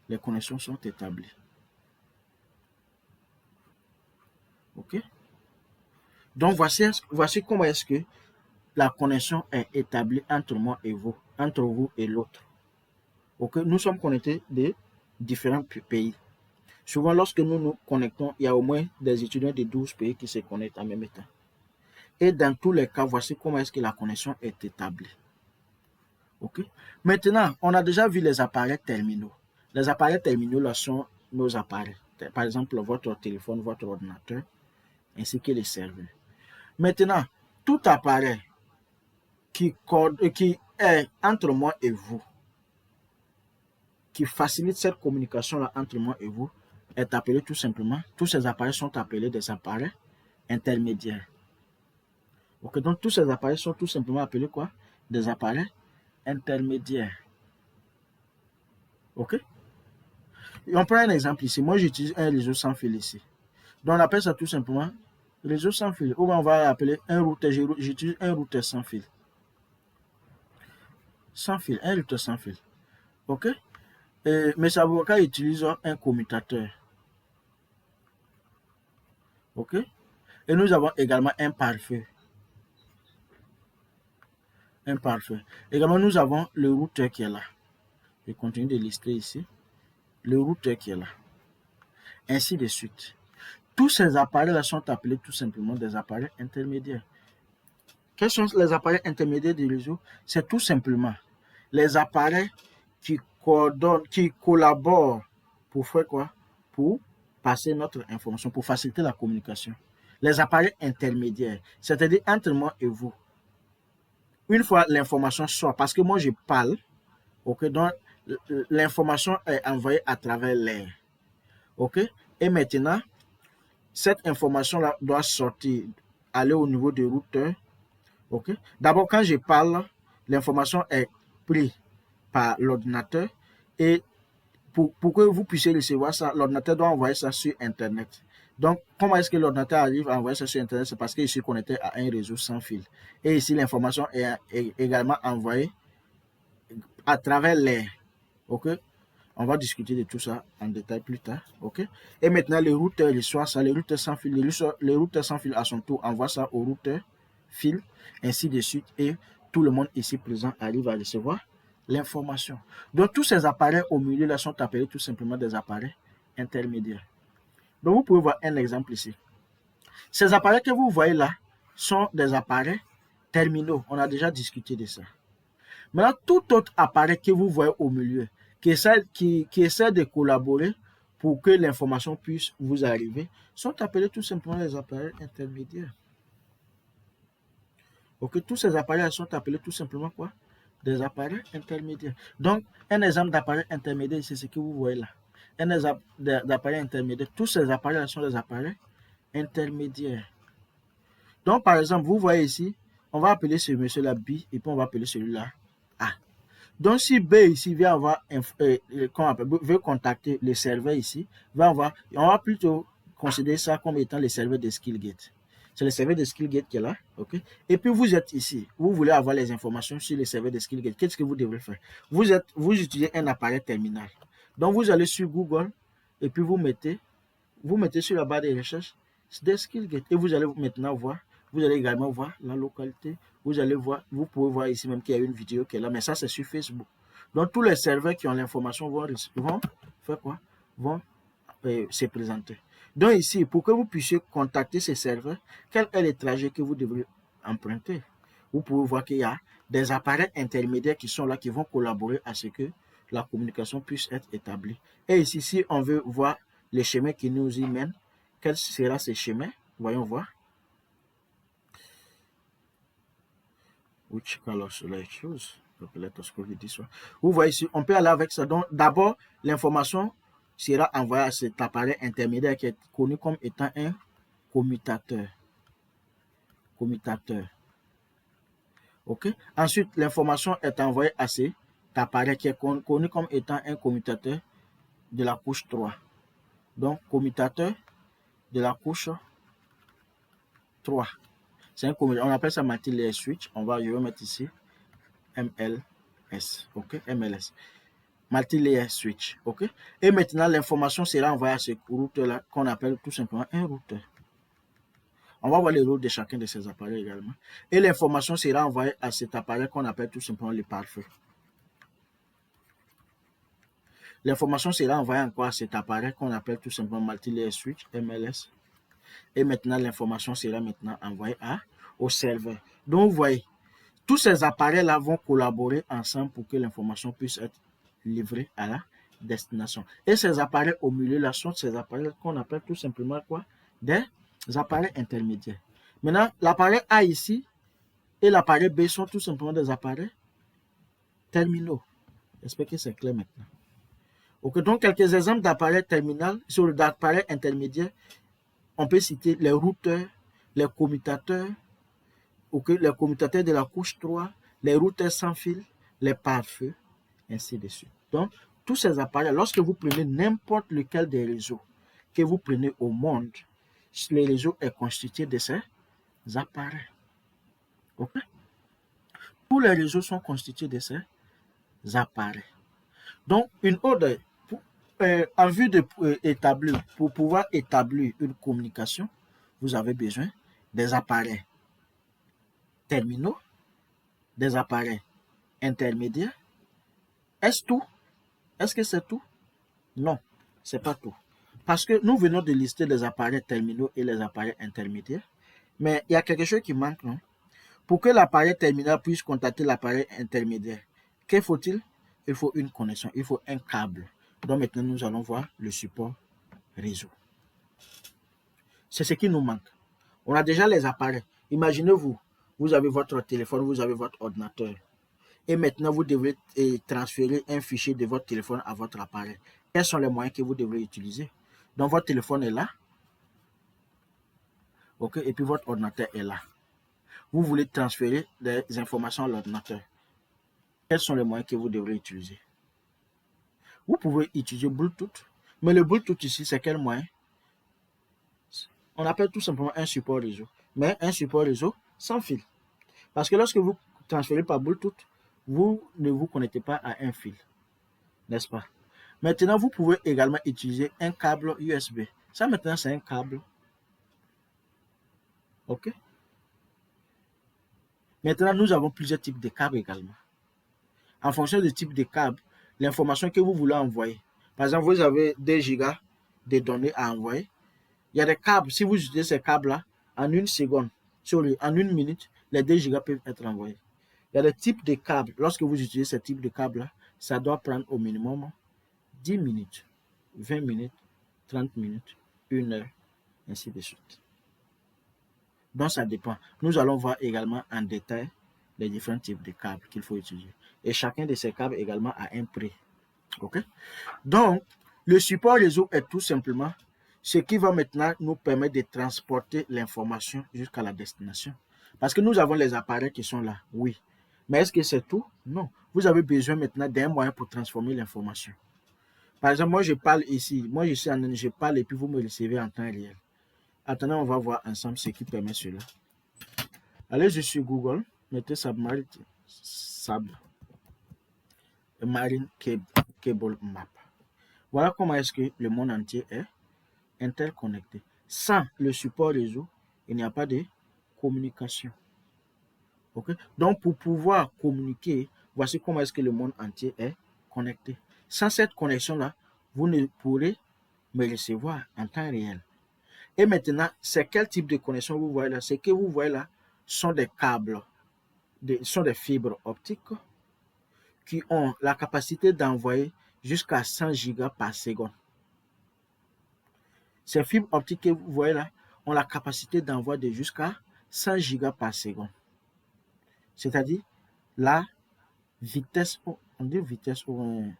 A: les connexions sont établies. Ok. Donc voici comment est-ce que la connexion est établie entre moi et vous, entre vous et l'autre. Ok, nous sommes connectés de différents pays. Souvent, lorsque nous nous connectons, il y a au moins des étudiants de 12 pays qui se connectent en même temps. Et dans tous les cas, voici comment est-ce que la connexion est établie. OK? Maintenant, on a déjà vu les appareils terminaux. Les appareils terminaux, là, sont nos appareils. Par exemple, votre téléphone, votre ordinateur, ainsi que les serveurs. Maintenant, tout appareil qui est entre moi et vous, qui facilite cette communication-là entre moi et vous, est appelé tout simplement, tous ces appareils sont appelés des appareils intermédiaires. Ok, donc tous ces appareils sont tout simplement appelés quoi? Des appareils intermédiaires. Ok? Et on prend un exemple ici. Moi, j'utilise un réseau sans fil ici. Donc, on appelle ça tout simplement réseau sans fil. Ou on va appeler un routeur. J'utilise un routeur sans fil. Sans fil, un routeur sans fil. Ok? Mais ça vous utilise un commutateur. Ok? Et nous avons également un pare-feu. Un pare-feu. Également, nous avons le routeur qui est là. Je continue de lister ici. Le routeur qui est là. Ainsi de suite. Tous ces appareils-là sont appelés tout simplement des appareils intermédiaires. Quels sont les appareils intermédiaires du réseau? C'est tout simplement les appareils qui coordonnent, qui collaborent pour faire quoi? Pour passer notre information, pour faciliter la communication. Les appareils intermédiaires, c'est-à-dire entre moi et vous. Une fois l'information sort, parce que moi je parle, ok, donc l'information est envoyée à travers l'air. Ok? Et maintenant, cette information-là doit sortir, aller au niveau du routeur. Ok? D'abord, quand je parle, l'information est prise par l'ordinateur et pour que vous puissiez recevoir ça, l'ordinateur doit envoyer ça sur Internet. Donc, comment est-ce que l'ordinateur arrive à envoyer ça sur Internet? C'est parce qu'il est connecté à un réseau sans fil. Et ici, l'information est également envoyée à travers l'air. Ok? On va discuter de tout ça en détail plus tard. Ok? Et maintenant, le routeur reçoit ça, le routeur sans fil. Le routeur sans fil, à son tour, envoie ça au routeur fil, ainsi de suite. Et tout le monde ici présent arrive à recevoir l'information. Donc, tous ces appareils au milieu là sont appelés tout simplement des appareils intermédiaires. Donc, vous pouvez voir un exemple ici. Ces appareils que vous voyez là sont des appareils terminaux. On a déjà discuté de ça. Maintenant, tout autre appareil que vous voyez au milieu, qui essaie de collaborer pour que l'information puisse vous arriver, sont appelés tout simplement les appareils intermédiaires. Ok, tous ces appareils sont appelés tout simplement quoi? Des appareils intermédiaires. Donc, un exemple d'appareil intermédiaire, c'est ce que vous voyez là. Un exemple d'appareil intermédiaire, tous ces appareils sont des appareils intermédiaires. Donc, par exemple, vous voyez ici, on va appeler ce monsieur-là B et puis on va appeler celui-là A. Donc, si B ici veut contacter le serveur ici, on va plutôt considérer ça comme étant le serveur de Skillgate. C'est le serveur de Skillgate qui est là. Okay? Et puis, vous êtes ici. Vous voulez avoir les informations sur le serveur de Skillgate. Qu'est-ce que vous devez faire? Vous utilisez un appareil terminal. Donc, vous allez sur Google et puis vous mettez sur la barre de recherche de Skillgate. Et vous allez maintenant voir, vous allez également voir la localité Vous allez voir, vous pouvez voir ici même qu'il y a une vidéo qui est là, mais ça c'est sur Facebook. Donc tous les serveurs qui ont l'information vont faire quoi? Vont se présenter. Donc ici, pour que vous puissiez contacter ces serveurs, quel est le trajet que vous devrez emprunter? Vous pouvez voir qu'il y a des appareils intermédiaires qui sont là, qui vont collaborer à ce que la communication puisse être établie. Et ici, si on veut voir les chemins qui nous y mènent, quel sera ce chemin? Voyons voir. Which color should I choose? Let us go with this one. Vous voyez ici, on peut aller avec ça. Donc, d'abord, l'information sera envoyée à cet appareil intermédiaire qui est connu comme étant un commutateur. OK? Ensuite, l'information est envoyée à cet appareil qui est connu comme étant un commutateur de la couche 3. Donc, commutateur de la couche 3. C'est un commutateur. On appelle ça multi-layer switch. Je vais mettre ici MLS. OK? MLS. Multi-layer switch. OK? Et maintenant, l'information sera envoyée à ce routeur-là qu'on appelle tout simplement un routeur. On va voir le rôle de chacun de ces appareils également. Et l'information sera envoyée à cet appareil qu'on appelle tout simplement le pare-feu. L'information sera envoyée encore à cet appareil qu'on appelle tout simplement multi-layer switch, MLS. Et maintenant, l'information sera maintenant envoyée au serveur. Donc, vous voyez, tous ces appareils-là vont collaborer ensemble pour que l'information puisse être livrée à la destination. Et ces appareils au milieu là sont ces appareils qu'on appelle tout simplement quoi? Des appareils intermédiaires. Maintenant, l'appareil A ici et l'appareil B sont tout simplement des appareils terminaux. J'espère que c'est clair maintenant. Ok, donc quelques exemples d'appareils terminaux, sur d'appareils intermédiaires, on peut citer les routeurs, les commutateurs, les commutateurs de la couche 3, les routeurs sans fil, les pare-feu, ainsi de suite. Donc, tous ces appareils, lorsque vous prenez n'importe lequel des réseaux que vous prenez au monde, le réseau est constitué de ces appareils. Okay? Tous les réseaux sont constitués de ces appareils. Donc, une autre, en vue de établir, pour pouvoir établir une communication, vous avez besoin des appareils terminaux, des appareils intermédiaires. Est-ce tout? Est-ce que c'est tout? Non, c'est pas tout. Parce que nous venons de lister les appareils terminaux et les appareils intermédiaires, mais il y a quelque chose qui manque, non? Pour que l'appareil terminal puisse contacter l'appareil intermédiaire, que faut-il? Il faut une connexion, il faut un câble. Donc maintenant, nous allons voir le support réseau. C'est ce qui nous manque. On a déjà les appareils. Imaginez-vous, vous avez votre téléphone, vous avez votre ordinateur. Et maintenant, vous devez transférer un fichier de votre téléphone à votre appareil. Quels sont les moyens que vous devrez utiliser? Donc, votre téléphone est là. OK, et puis votre ordinateur est là. Vous voulez transférer des informations à l'ordinateur. Quels sont les moyens que vous devrez utiliser? Vous pouvez utiliser Bluetooth. Mais le Bluetooth ici, c'est quel moyen? On appelle tout simplement un support réseau. Mais un support réseau sans fil. Parce que lorsque vous transférez par Bluetooth, vous ne vous connectez pas à un fil. N'est-ce pas? Maintenant, vous pouvez également utiliser un câble USB. Ça, maintenant, c'est un câble. OK? Maintenant, nous avons plusieurs types de câbles également. En fonction du type de câble, l'information que vous voulez envoyer. Par exemple, vous avez 2 gigas de données à envoyer. Il y a des câbles, si vous utilisez ces câbles-là, en une seconde, en une minute, les 2 gigas peuvent être envoyés. Il y a des types de câbles. Lorsque vous utilisez ce type de câble-là, ça doit prendre au minimum 10 minutes, 20 minutes, 30 minutes, 1 heure, ainsi de suite. Donc, ça dépend. Nous allons voir également en détail les différents types de câbles qu'il faut utiliser. Et chacun de ces câbles également a un prix. OK? Donc, le support réseau est tout simplement ce qui va maintenant nous permettre de transporter l'information jusqu'à la destination. Parce que nous avons les appareils qui sont là, oui. Mais est-ce que c'est tout? Non. Vous avez besoin maintenant d'un moyen pour transformer l'information. Par exemple, moi je parle ici, moi je suis en ligne, je parle et puis vous me recevez en temps réel. Attendez, on va voir ensemble ce qui permet cela. Allez sur Google, mettez Submarine Cable Map. Voilà comment est-ce que le monde entier est interconnecté. Sans le support réseau, il n'y a pas de communication. Ok? Donc, pour pouvoir communiquer, voici comment est-ce que le monde entier est connecté. Sans cette connexion-là, vous ne pourrez me recevoir en temps réel. Et maintenant, c'est quel type de connexion vous voyez là? Ce que vous voyez là sont des câbles, sont des fibres optiques qui ont la capacité d'envoyer jusqu'à 100 gigas par seconde. Ces fibres optiques que vous voyez là ont la capacité d'envoyer de jusqu'à 100 gigas par seconde. C'est-à-dire la vitesse, on dit vitesse ou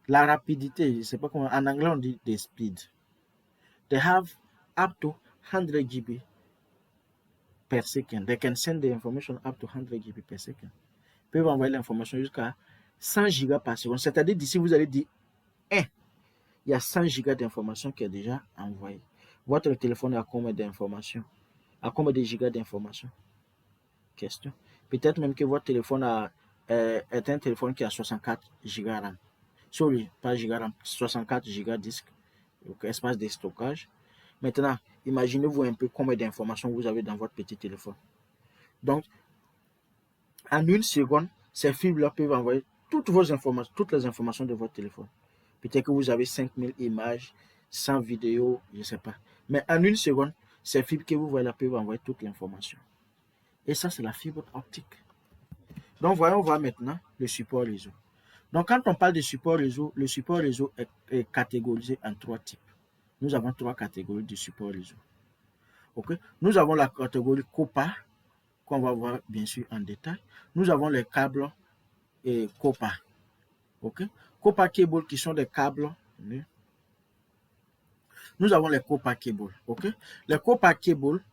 A: la rapidité, je ne sais pas comment, en anglais on dit the speed. They have up to 100 GB per second. They can send the information up to 100 GB per second. Ils peuvent envoyer l'information jusqu'à 100 gigas par seconde. C'est-à-dire d'ici vous allez dire, il y a 100 gigas d'informations qui est déjà envoyé. Votre téléphone a combien d'informations? À combien de gigas d'informations? Question. Peut-être même que votre téléphone est un téléphone qui a 64 gigas RAM. Sorry, pas gigas RAM, 64 gigas disque, donc espace de stockage. Maintenant, imaginez-vous un peu combien d'informations vous avez dans votre petit téléphone. Donc, en une seconde, ces fibres-là peuvent envoyer toutes vos informations, toutes les informations de votre téléphone. Peut-être que vous avez 5000 images, 100 vidéos, je ne sais pas. Mais en une seconde, ces fibres que vous voyez là peuvent envoyer toute l'information. Et ça, c'est la fibre optique. Donc, voyons voir maintenant le support réseau. Donc, quand on parle de support réseau, le support réseau est catégorisé en 3 types. Nous avons 3 catégories de support réseau. Okay? Nous avons la catégorie COPA, qu'on va voir bien sûr en détail. Nous avons les câbles COPA. Okay? COPA cable qui sont des câbles. Nous avons les COPA cable. Okay? Les COPA cable,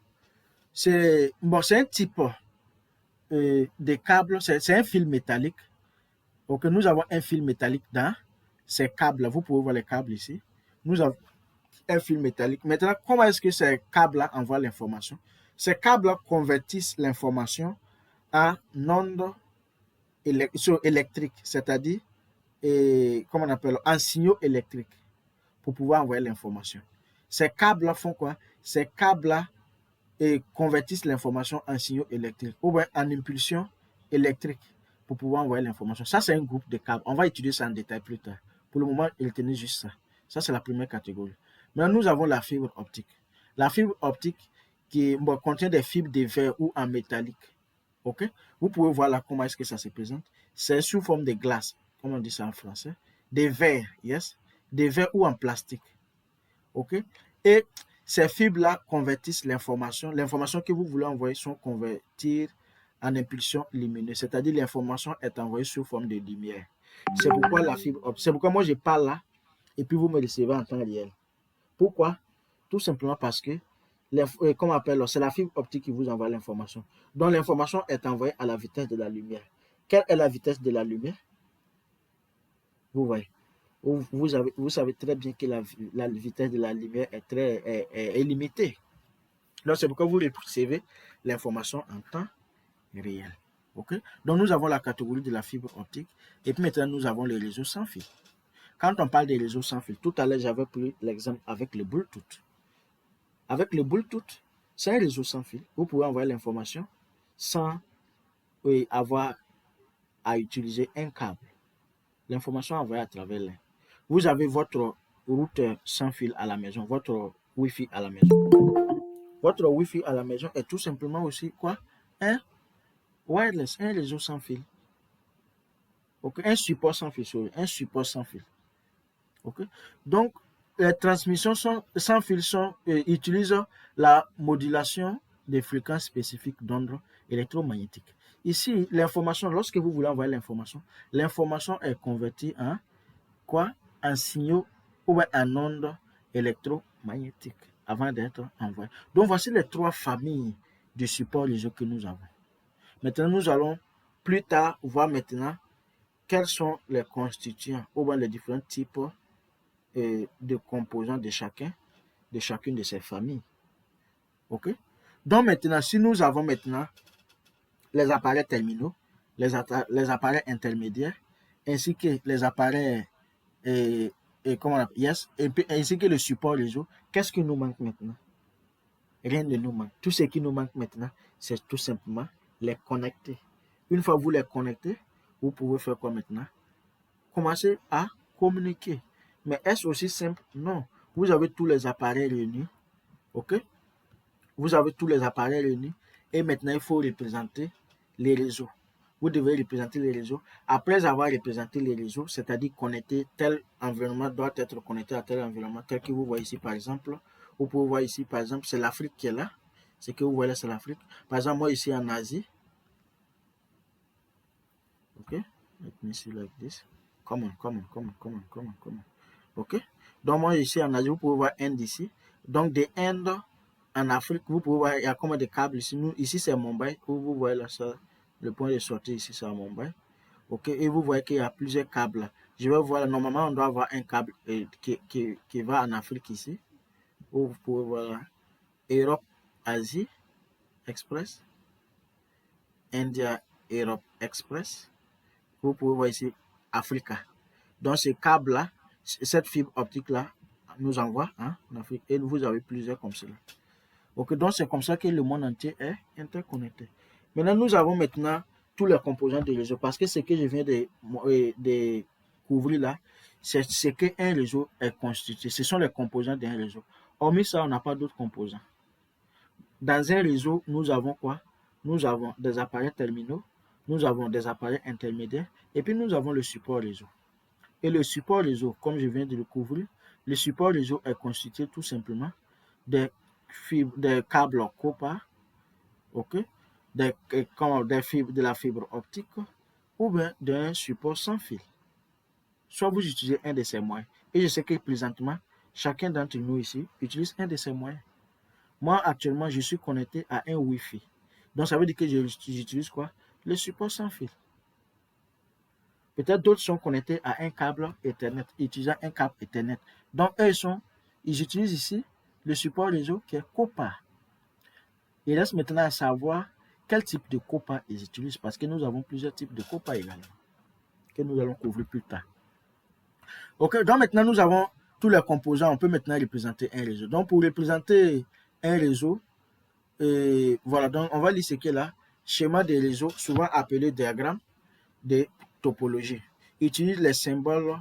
A: c'est un type de câble, c'est un fil métallique. Okay? Nous avons un fil métallique dans ces câbles. Vous pouvez voir les câbles ici. Nous avons un fil métallique. Maintenant, comment est-ce que ces câbles-là envoient l'information? Ces câbles convertissent l'information en ondes électriques, c'est-à-dire, comment on appelle, en signaux électriques pour pouvoir envoyer l'information. Ces câbles-là font quoi? Ces câbles-là convertissent l'information en signaux électriques ou bien en impulsion électrique pour pouvoir envoyer l'information. Ça, c'est un groupe de câbles. On va étudier ça en détail plus tard. Pour le moment, il tenait juste ça. Ça, c'est la première catégorie. Maintenant, nous avons la fibre optique. La fibre optique qui contient des fibres de verre ou en métallique. Ok? Vous pouvez voir là comment est-ce que ça se présente. C'est sous forme de glace, comme on dit ça en français. Des verres, yes? Des verres ou en plastique. Ok? Et ces fibres-là convertissent l'information. L'information que vous voulez envoyer sont converties en impulsion lumineuse. C'est-à-dire l'information est envoyée sous forme de lumière. C'est pourquoi la fibre optique. C'est pourquoi moi je parle là et puis vous me recevez en temps réel. Pourquoi? Tout simplement parce que, comme on appelle, c'est la fibre optique qui vous envoie l'information. Donc l'information est envoyée à la vitesse de la lumière. Quelle est la vitesse de la lumière? Vous voyez. Vous savez très bien que la vitesse de la lumière est limitée. Donc c'est pourquoi vous recevez l'information en temps réel. Okay? Donc nous avons la catégorie de la fibre optique et puis maintenant nous avons les réseaux sans fil. Quand on parle des réseaux sans fil, tout à l'heure j'avais pris l'exemple avec le Bluetooth. Avec le Bluetooth, c'est un réseau sans fil. Vous pouvez envoyer l'information sans avoir à utiliser un câble. L'information est envoyée à travers l'air. Vous avez votre routeur sans fil à la maison, votre Wi-Fi à la maison. Votre Wi-Fi à la maison est tout simplement aussi quoi? Un wireless, un réseau sans fil. Okay? Un support sans fil, sorry, un support sans fil. Okay? Donc, les transmissions sans fil utilisent la modulation des fréquences spécifiques d'ondes électromagnétiques. Ici, l'information, lorsque vous voulez envoyer l'information est convertie en quoi? En signaux ou en ondes électromagnétiques avant d'être envoyée. Donc, voici les 3 familles de supports réseau que nous avons. Maintenant, nous allons plus tard voir maintenant quels sont les constituants ou les différents types de composants de chacune de ces familles. Ok? Donc maintenant, si nous avons maintenant les appareils terminaux, les appareils intermédiaires, ainsi que les appareils comment on appelle, yes, ainsi que le support réseau, qu'est-ce qui nous manque maintenant? Rien ne nous manque. Tout ce qui nous manque maintenant, c'est tout simplement les connecter. Une fois que vous les connectez, vous pouvez faire quoi maintenant? Commencer à communiquer. Mais est-ce aussi simple? Non. Vous avez tous les appareils réunis. OK? Vous avez tous les appareils réunis. Et maintenant, il faut représenter les réseaux. Vous devez représenter les réseaux. Après avoir représenté les réseaux, c'est-à-dire connecter tel environnement doit être connecté à tel environnement, tel que vous voyez ici par exemple. Vous pouvez voir ici par exemple, c'est l'Afrique qui est là. Ce que vous voyez là, c'est l'Afrique. Par exemple, moi ici en Asie. OK? Let me see like this. Come on. OK? Donc moi ici en Asie, vous pouvez voir Inde ici. Donc des Indes en Afrique, vous pouvez voir, il y a comme des câbles ici. Nous, ici c'est Mumbai. Vous voyez là, ça, le point de sortie ici, c'est à Mumbai. OK? Et vous voyez qu'il y a plusieurs câbles. Je vais voir, normalement, on doit avoir un câble qui va en Afrique ici. Où vous pouvez voir Europe, Asie, Express. India, Europe, Express. Vous pouvez voir ici Africa. Donc ce câble-là, cette fibre optique-là, nous envoie en Afrique. Et vous avez plusieurs comme cela. Ok, donc c'est comme ça que le monde entier est interconnecté. Maintenant, nous avons maintenant tous les composants du réseau. Parce que ce que je viens de couvrir là, c'est ce qu'un réseau est constitué. Ce sont les composants d'un réseau. Hormis ça, on n'a pas d'autres composants. Dans un réseau, nous avons quoi? Nous avons des appareils terminaux, nous avons des appareils intermédiaires, et puis nous avons le support réseau. Et le support réseau, comme je viens de le couvrir, le support réseau est constitué tout simplement des câbles copper, ok, des fibres, de la fibre optique, ou bien d'un support sans fil. Soit vous utilisez un de ces moyens. Et je sais que présentement, chacun d'entre nous ici utilise un de ces moyens. Moi, actuellement, je suis connecté à un Wi-Fi. Donc, ça veut dire que j'utilise quoi? Le support sans fil. Peut-être d'autres sont connectés à un câble Ethernet, utilisant un câble Ethernet. Donc, ils utilisent ici le support réseau qui est copper. Il reste maintenant à savoir quel type de copper ils utilisent, parce que nous avons plusieurs types de copper également, que nous allons couvrir plus tard. Ok, donc maintenant nous avons tous les composants, on peut maintenant représenter un réseau. Donc pour représenter un réseau, voilà, donc on va lire ce qui est là. Schéma des réseaux, souvent appelé diagramme de topologie. Utilise les symboles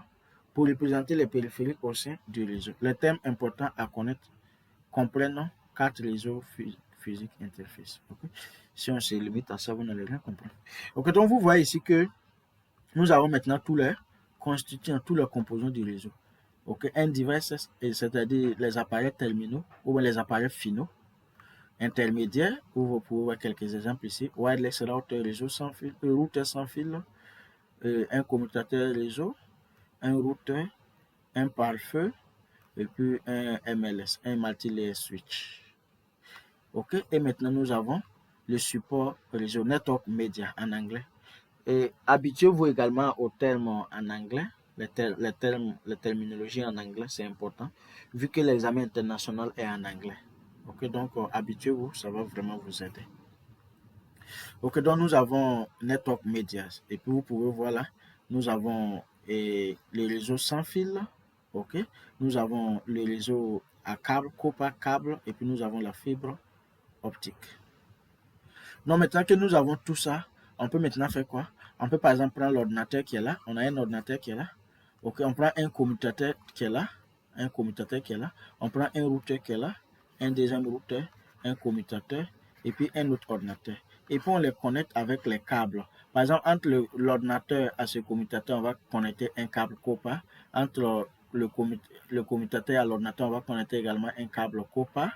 A: pour représenter les périphériques au sein du réseau. Les thèmes importants à connaître comprennent 4 réseaux physiques interface. Okay? Si on se limite à ça, vous n'allez rien comprendre. Ok, donc vous voyez ici que nous avons maintenant tous les constituants, tous les composants du réseau. Ok, end devices, c'est-à-dire les appareils terminaux ou les appareils finaux. Intermédiaires, où vous pouvez voir quelques exemples ici. Wireless router réseau sans fil, routeur sans fil, un commutateur réseau, un routeur, un pare-feu, et puis un MLS, un multi-layer switch. Ok, et maintenant nous avons le support réseau network media en anglais. Et habituez-vous également aux termes en anglais, les terminologies en anglais, c'est important, vu que l'examen international est en anglais. Ok, donc habituez-vous, ça va vraiment vous aider. Ok, donc nous avons network medias, et puis vous pouvez voir là, nous avons les réseaux sans fil, ok, nous avons les réseaux à câble, copper câble, et puis nous avons la fibre optique. Donc maintenant que nous avons tout ça, on peut maintenant faire quoi? On peut par exemple prendre l'ordinateur qui est là. On a un ordinateur qui est là. Ok, on prend un commutateur qui est là. Un commutateur qui est là. On prend un routeur qui est là. Un deuxième routeur, un commutateur et puis un autre ordinateur. Et puis on les connecte avec les câbles. Par exemple, entre l'ordinateur et ce commutateur, on va connecter un câble copper. Entre le commutateur et l'ordinateur, on va connecter également un câble copper.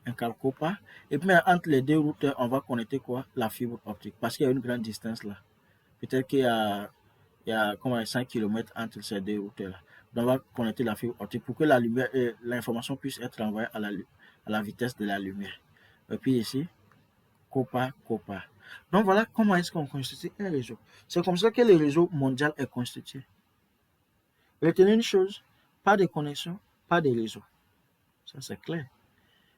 A: Un câble copper. Et puis entre les deux routeurs, on va connecter quoi? La fibre optique. Parce qu'il y a une grande distance là. Peut-être qu'il y a comme 5 km entre ces deux routeurs là. Donc on va connecter la fibre optique pour que la lumière et l'information puisse être envoyée à la vitesse de la lumière. Et puis ici, copper. Donc voilà comment est-ce qu'on constitue un réseau. C'est comme ça que le réseau mondial est constitué. Retenez une chose, pas de connexion, pas de réseau. Ça c'est clair.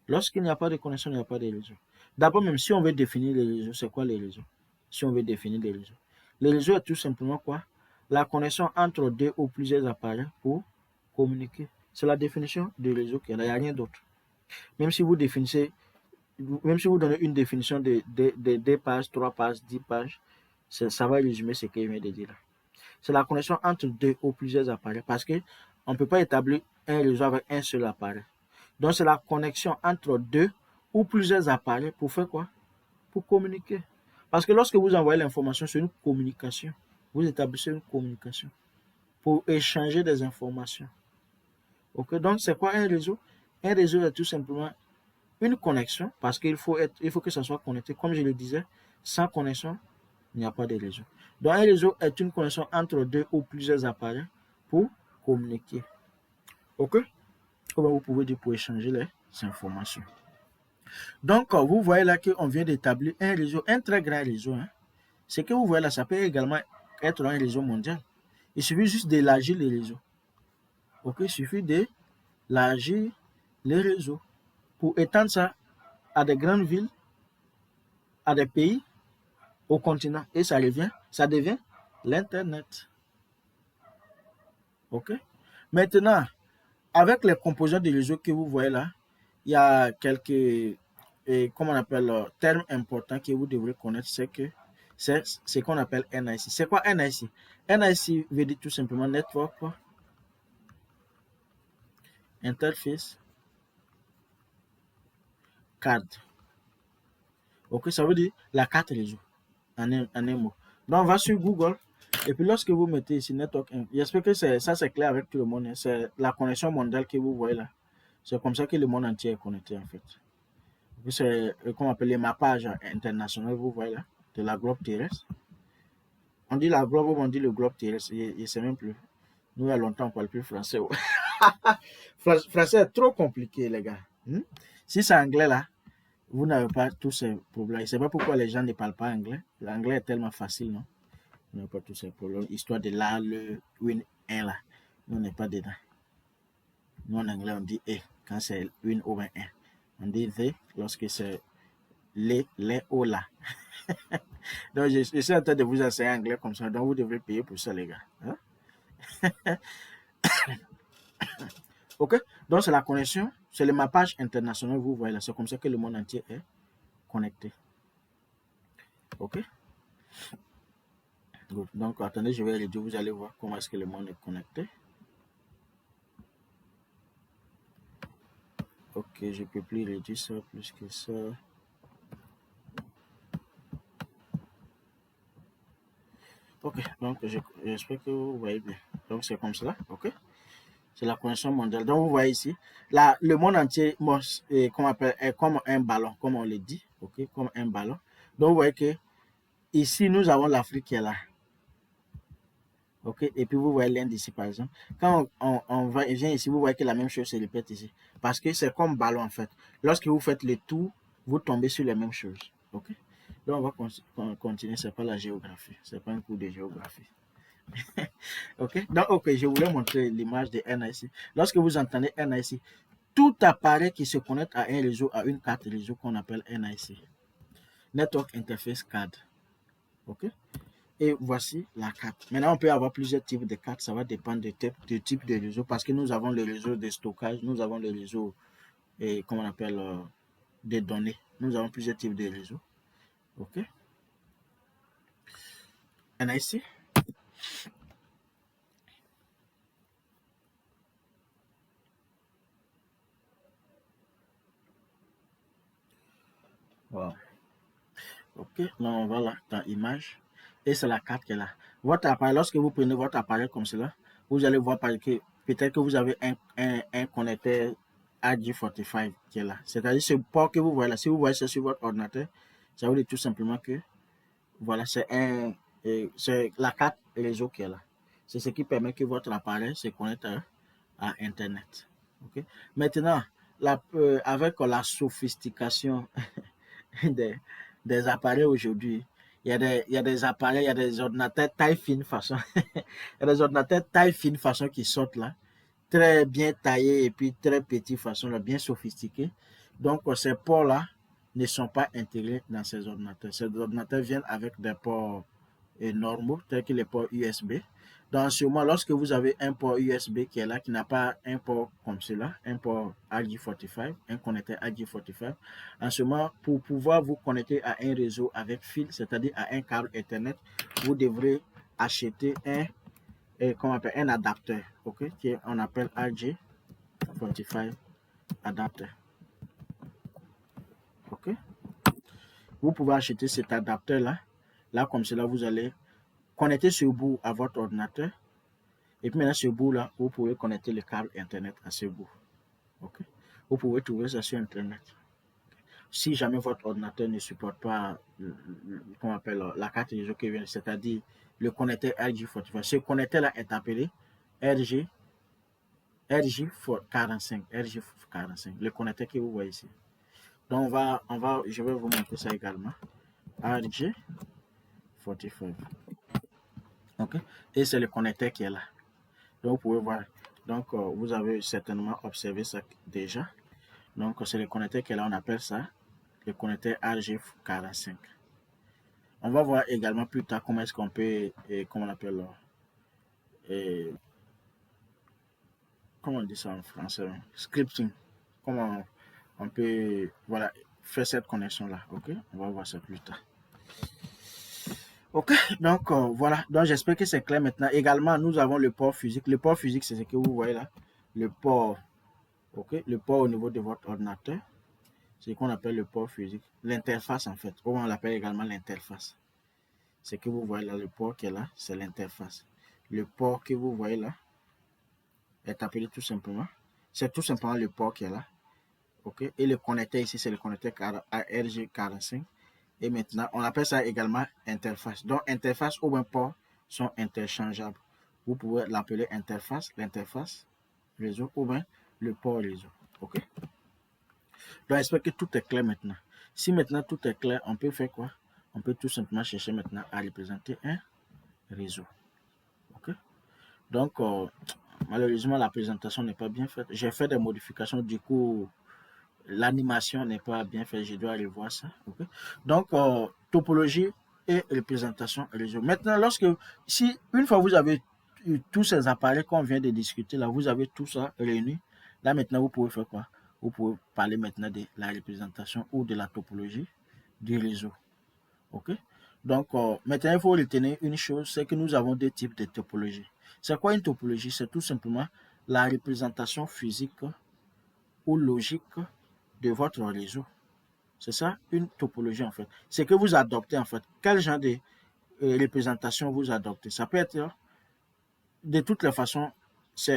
A: Lorsqu'il n'y a pas de connexion, il n'y a pas de réseau. D'abord, même si on veut définir les réseaux, c'est quoi les réseaux? Si on veut définir les réseaux. Le réseau est tout simplement quoi? La connexion entre deux ou plusieurs appareils pour communiquer. C'est la définition du réseau qu'il y a, il n'y a rien d'autre. Même si vous définissez même si vous donnez une définition de 2 pages, 3 pages, 10 pages, ça va résumer ce qu'il vient de dire là. C'est la connexion entre deux ou plusieurs appareils parce que on ne peut pas établir un réseau avec un seul appareil. Donc, c'est la connexion entre deux ou plusieurs appareils pour faire quoi? Pour communiquer. Parce que lorsque vous envoyez l'information, c'est une communication. Vous établissez une communication pour échanger des informations. Ok, donc c'est quoi un réseau? Un réseau est tout simplement une connexion parce il faut que ça soit connecté. Comme je le disais, sans connexion, il n'y a pas de réseau. Donc un réseau est une connexion entre deux ou plusieurs appareils pour communiquer. Ok? Comme vous pouvez dire pour échanger les informations. Donc, vous voyez là qu'on vient d'établir un réseau, un très grand réseau. Hein. Ce que vous voyez là, ça peut également être un réseau mondial. Il suffit juste d'élargir les réseaux. Ok, il suffit d'élargir les réseaux pour étendre ça à des grandes villes, à des pays, au continent. Et ça devient l'Internet. Ok? Maintenant, avec les composants de réseau que vous voyez là, il y a quelques, comment on appelle, termes importants que vous devrez connaître. C'est que c'est ce qu'on appelle NIC. C'est quoi NIC? NIC veut dire tout simplement Network Interface Card. Ok, ça veut dire la carte réseau en un mot. Donc, on va sur Google et puis lorsque vous mettez ici Network, j'espère que ça c'est clair avec tout le monde. Hein. C'est la connexion mondiale que vous voyez là. C'est comme ça que le monde entier est connecté en fait. C'est comme on appelle les mappages internationaux, vous voyez là, de la globe terrestre. On dit la globe ou on dit le globe terrestre, je ne sais même plus. Nous, il y a longtemps, on ne parle plus français. Français est trop compliqué, les gars. Si c'est anglais là, vous n'avez pas tous ces problèmes. Je ne sais pas pourquoi les gens ne parlent pas anglais. L'anglais est tellement facile, non? Vous n'avez pas tous ces problèmes. Histoire de là, le win, un là. Nous, on n'est pas dedans. Nous, en anglais, on dit et quand c'est win ou un. On dit the lorsque c'est les ou là. Donc, je suis en train de vous enseigner anglais comme ça. Donc, vous devrez payer pour ça, les gars. Hein? OK? Donc, c'est la connexion. C'est le mappage international. Vous voyez là. C'est comme ça que le monde entier est connecté. OK? Good. Donc, attendez, je vais réduire. Vous allez voir comment est-ce que le monde est connecté. OK, je ne peux plus réduire ça plus que ça. OK, donc j'espère que vous voyez bien. Donc, c'est comme cela. OK? C'est la connexion mondiale. Donc, vous voyez ici, là, le monde entier est comme un ballon, comme on le dit. OK? Comme un ballon. Donc, vous voyez que ici, nous avons l'Afrique qui est là. OK? Et puis, vous voyez l'Inde ici, par exemple. Quand on vient ici, vous voyez que la même chose se répète ici. Parce que c'est comme ballon, en fait. Lorsque vous faites le tour, vous tombez sur les mêmes choses. OK? Donc, on va continuer. C'est pas la géographie. C'est pas un cours de géographie. OK? Donc, OK, je voulais montrer l'image de NIC. Lorsque vous entendez NIC, tout appareil qui se connecte à un réseau, à une carte réseau qu'on appelle NIC. Network Interface Card. OK? Et voici la carte. Maintenant, on peut avoir plusieurs types de cartes. Ça va dépendre du type de réseau parce que nous avons le réseau de stockage, nous avons le réseau, comment on appelle, des données. Nous avons plusieurs types de réseaux. OK? NIC. Wow. OK, là, on va là, dans image. Et c'est la carte qui est là. Votre appareil, lorsque vous prenez votre appareil comme cela, vous allez voir que peut-être que vous avez un connecteur AG45 qui est là. C'est-à-dire ce port que vous voyez là. Si vous voyez ça sur votre ordinateur, ça veut dire tout simplement que voilà, c'est la carte réseau qui est là. C'est ce qui permet que votre appareil se connecte à Internet. OK? Maintenant, avec la sophistication des appareils aujourd'hui, il y a des appareils, il y a des ordinateurs taille fine façon. Il y a des ordinateurs taille fine façon qui sortent là, très bien taillés et puis très petits façon, là, bien sophistiqués. Donc, ces ports-là ne sont pas intégrés dans ces ordinateurs. Ces ordinateurs viennent avec des ports normaux, tels que les ports USB. Dans ce moment, lorsque vous avez un port USB qui est là, qui n'a pas un port comme cela, un port RJ45, un connecteur RJ45, en ce moment, pour pouvoir vous connecter à un réseau avec fil, c'est-à-dire à un câble Ethernet, vous devrez acheter un adapteur, ok, on appelle RJ45 adapteur. Ok, vous pouvez acheter cet adapteur là comme cela, vous allez connecter ce bout à votre ordinateur. Et puis maintenant, ce bout-là, vous pouvez connecter le câble Internet à ce bout. Okay? Vous pouvez trouver ça sur Internet. Si jamais votre ordinateur ne supporte pas qu'on appelle la carte réseau qui vient, c'est-à-dire le connecteur RJ45. Ce connecteur-là est appelé RJ45. RJ45. Le connecteur que vous voyez ici. Donc, je vais vous montrer ça également. RJ45. OK? Et c'est le connecteur qui est là. Donc, vous pouvez voir. Donc, vous avez certainement observé ça déjà. Donc, c'est le connecteur qui est là. On appelle ça le connecteur RJ45. On va voir également plus tard comment est-ce qu'on peut, comment on appelle, comment on dit ça en français, scripting. Comment on peut, voilà, faire cette connexion-là. OK? On va voir ça plus tard. Ok, donc voilà, donc j'espère que c'est clair maintenant. Également, nous avons le port physique. Le port physique, c'est ce que vous voyez là. Le port, ok, le port au niveau de votre ordinateur. C'est ce qu'on appelle le port physique. L'interface en fait, on l'appelle également l'interface. Ce que vous voyez là, le port qui est là, c'est l'interface. Le port que vous voyez là est appelé tout simplement, c'est tout simplement le port qui est là. Ok, et le connecteur ici, c'est le connecteur RJ45. Et maintenant, on appelle ça également interface. Donc, interface ou un port sont interchangeables. Vous pouvez l'appeler interface, l'interface réseau ou bien le port réseau. OK? Donc, j'espère que tout est clair maintenant. Si maintenant tout est clair, on peut faire quoi? On peut tout simplement chercher maintenant à représenter un réseau. OK? Donc, malheureusement, la présentation n'est pas bien faite. J'ai fait des modifications, du coup, l'animation n'est pas bien faite, je dois aller voir ça. Okay? Donc, topologie et représentation réseau. Maintenant, si une fois vous avez eu tous ces appareils qu'on vient de discuter, là, vous avez tout ça réuni, là maintenant, vous pouvez faire quoi? Vous pouvez parler maintenant de la représentation ou de la topologie du réseau. OK? Donc, maintenant, il faut retenir une chose, c'est que nous avons deux types de topologie. C'est quoi une topologie? C'est tout simplement la représentation physique ou logique de votre réseau. C'est ça, une topologie en fait. C'est que vous adoptez en fait. Quel genre de représentation vous adoptez? Ça peut être, de toutes les façons,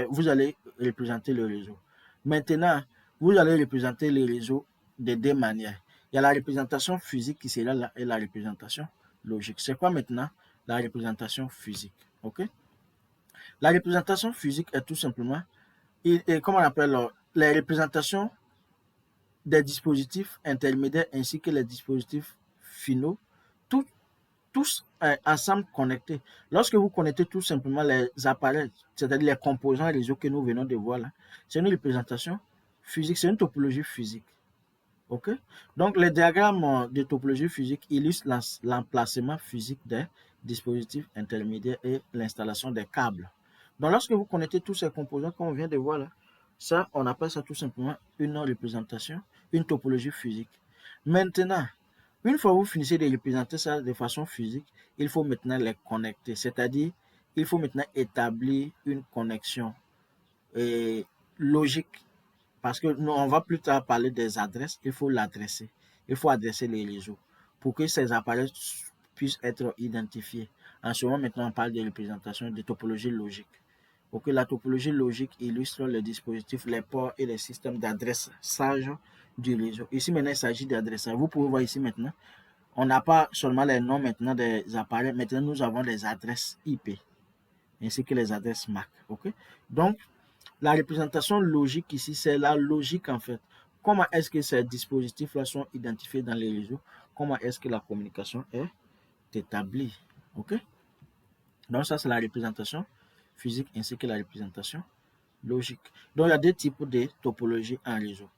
A: vous allez représenter le réseau. Maintenant, vous allez représenter le réseau de deux manières. Il y a la représentation physique qui sera là et la représentation logique. C'est quoi maintenant la représentation physique? Ok? La représentation physique est tout simplement, comment on appelle, les représentations des dispositifs intermédiaires ainsi que les dispositifs finaux, tous ensemble connectés. Lorsque vous connectez tout simplement les appareils, c'est-à-dire les composants réseau que nous venons de voir là, c'est une représentation physique, c'est une topologie physique. OK? Donc, les diagrammes de topologie physique illustrent l'emplacement physique des dispositifs intermédiaires et l'installation des câbles. Donc, lorsque vous connectez tous ces composants qu'on vient de voir là, ça, on appelle ça tout simplement une représentation, une topologie physique. Maintenant, une fois que vous finissez de représenter ça de façon physique, il faut maintenant les connecter. C'est-à-dire, il faut maintenant établir une connexion logique. Parce que nous, on va plus tard parler des adresses, il faut l'adresser. Il faut adresser les réseaux pour que ces appareils puissent être identifiés. En ce moment, maintenant, on parle de représentation de topologie logique. Pour que la topologie logique illustre les dispositifs, les ports et les systèmes d'adressage du réseau. Ici, maintenant, il s'agit d'adressage. Vous pouvez voir ici maintenant, on n'a pas seulement les noms maintenant des appareils, maintenant nous avons les adresses IP, ainsi que les adresses MAC. Okay? Donc, la représentation logique ici, c'est la logique en fait. Comment est-ce que ces dispositifs-là sont identifiés dans les réseaux? Comment est-ce que la communication est établie? OK? Donc, ça, c'est la représentation physique ainsi que la représentation logique. Donc, il y a deux types de topologie en réseau.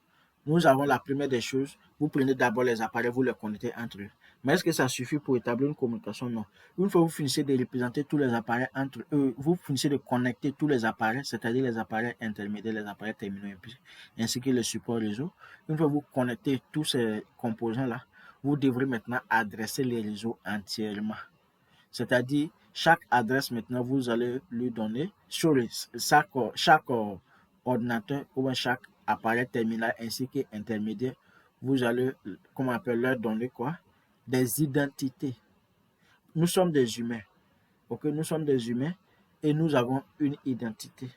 A: Nous avons la première des choses, vous prenez d'abord les appareils, vous les connectez entre eux. Mais est-ce que ça suffit pour établir une communication? Non. Une fois que vous finissez de représenter tous les appareils entre eux, vous finissez de connecter tous les appareils, c'est-à-dire les appareils intermédiaires, les appareils terminaux, ainsi que le support réseau. Une fois que vous connectez tous ces composants-là, vous devrez maintenant adresser les réseaux entièrement. C'est-à-dire, chaque adresse maintenant, vous allez lui donner sur chaque ordinateur ou chaque appareil terminal ainsi qu'intermédiaire, vous allez, comment on appelle, leur donner quoi? Des identités. Nous sommes des humains. Ok, nous sommes des humains et nous avons une identité.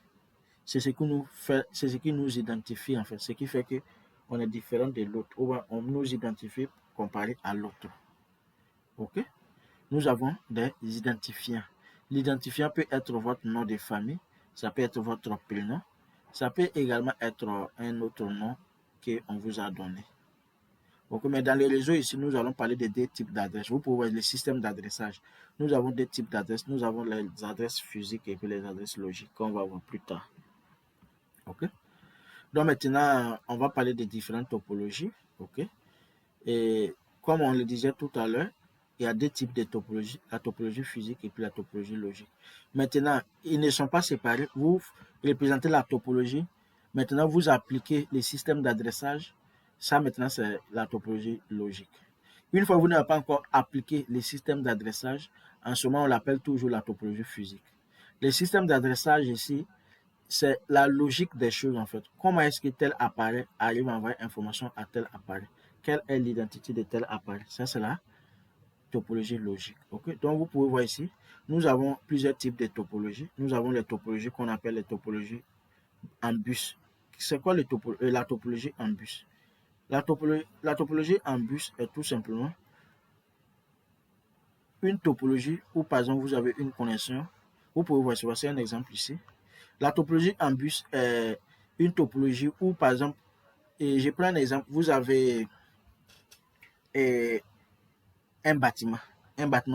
A: C'est ce qui nous fait, c'est ce qui nous identifie en fait, ce qui fait que on est différent de l'autre ou on nous identifie comparé à l'autre. Ok, nous avons des identifiants. L'identifiant peut être votre nom de famille, ça peut être votre prénom, ça peut également être un autre nom qu'on vous a donné. Ok, mais dans les réseaux ici, nous allons parler de deux types d'adresses. Vous pouvez voir les systèmes d'adressage. Nous avons deux types d'adresses. Nous avons les adresses physiques et puis les adresses logiques qu'on va voir plus tard. Ok. Donc maintenant, on va parler des différentes topologies. Ok. Et comme on le disait tout à l'heure, il y a deux types de topologie, la topologie physique et puis la topologie logique. Maintenant, ils ne sont pas séparés. Vous représentez la topologie. Maintenant, vous appliquez les systèmes d'adressage. Ça, maintenant, c'est la topologie logique. Une fois que vous n'avez pas encore appliqué les systèmes d'adressage, en ce moment, on l'appelle toujours la topologie physique. Les systèmes d'adressage ici, c'est la logique des choses en fait. Comment est-ce que tel appareil arrive à envoyer information à tel appareil? Quelle est l'identité de tel appareil? Ça, c'est la topologie logique. Okay? Donc, vous pouvez voir ici, nous avons plusieurs types de topologies. Nous avons les topologies qu'on appelle les topologies en bus. C'est quoi la topologie en bus? La topologie en bus est tout simplement une topologie où, par exemple, vous avez une connexion. Vous pouvez voir, voici un exemple ici. La topologie en bus est une topologie où, par exemple, et je prends un exemple, vous avez un bâtiment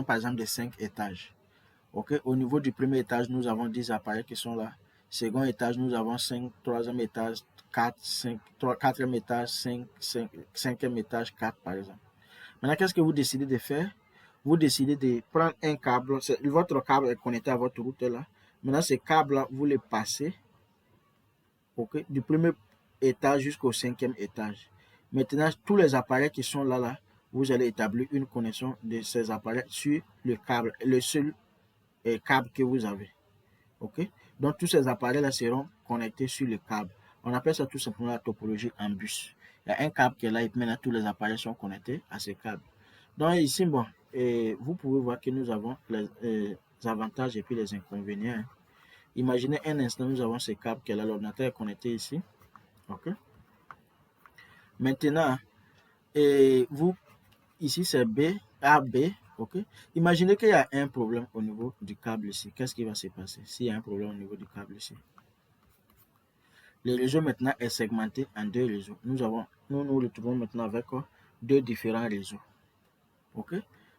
A: par exemple de 5 étages. Okay? Au niveau du premier étage, nous avons 10 appareils qui sont là. Second étage, nous avons 5, troisième étage, 4, 5, quatrième étage, 5, cinquième étage, 4 par exemple. Maintenant, qu'est-ce que vous décidez de faire? Vous décidez de prendre un câble, votre câble est connecté à votre routeur là. Maintenant, ce câble-là, vous le passez du premier étage jusqu'au cinquième étage. Maintenant, tous les appareils qui sont là, vous allez établir une connexion de ces appareils sur le câble, le seul câble que vous avez. Ok? Donc, tous ces appareils-là seront connectés sur le câble. On appelle ça tout simplement la topologie en bus. Il y a un câble qui est là et maintenant tous les appareils sont connectés à ce câble. Donc, ici, bon, vous pouvez voir que nous avons les avantages et puis les inconvénients. Imaginez un instant, nous avons ce câble qui est là, l'ordinateur est connecté ici. Ok. Maintenant, vous, ici c'est B, A, B. Ok. Imaginez qu'il y a un problème au niveau du câble ici. Qu'est-ce qui va se passer s'il y a un problème au niveau du câble ici? Le réseau maintenant est segmenté en deux réseaux. Nous nous retrouvons maintenant avec deux différents réseaux. Ok.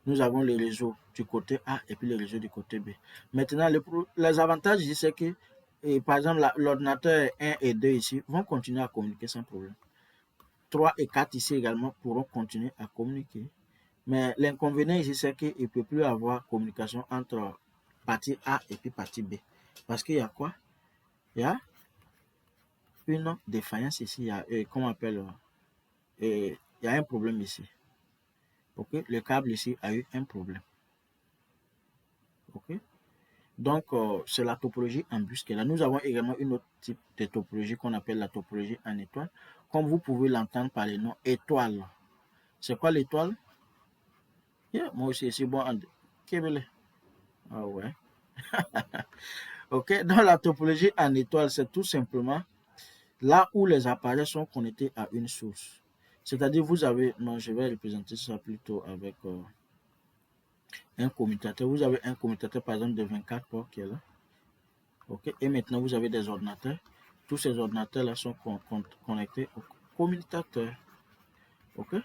A: Nous avons le réseau du côté A et puis le réseau du côté B. Maintenant, les avantages ici, c'est que, par exemple, l'ordinateur 1 et 2 ici vont continuer à communiquer sans problème. 3 et 4 ici également pourront continuer à communiquer. Mais l'inconvénient ici, c'est qu'il ne peut plus avoir communication entre partie A et puis partie B. Parce qu'il y a quoi? Il y a une défaillance ici. Il y a, comment on appelle, il y a un problème ici. Ok, le câble ici a eu un problème. Ok. Donc, c'est la topologie en bus qui est là. Nous avons également une autre type de topologie qu'on appelle la topologie en étoile. Comme vous pouvez l'entendre par le nom étoile. C'est quoi l'étoile? Yeah, moi aussi, c'est bon. Ah ouais. Ok, dans la topologie en étoile, c'est tout simplement là où les appareils sont connectés à une source. C'est-à-dire, vous avez, non, je vais représenter ça plutôt avec un commutateur. Vous avez un commutateur, par exemple, de 24 ports qui est là. Ok, et maintenant, vous avez des ordinateurs. Tous ces ordinateurs-là sont connectés au commutateur. Ok,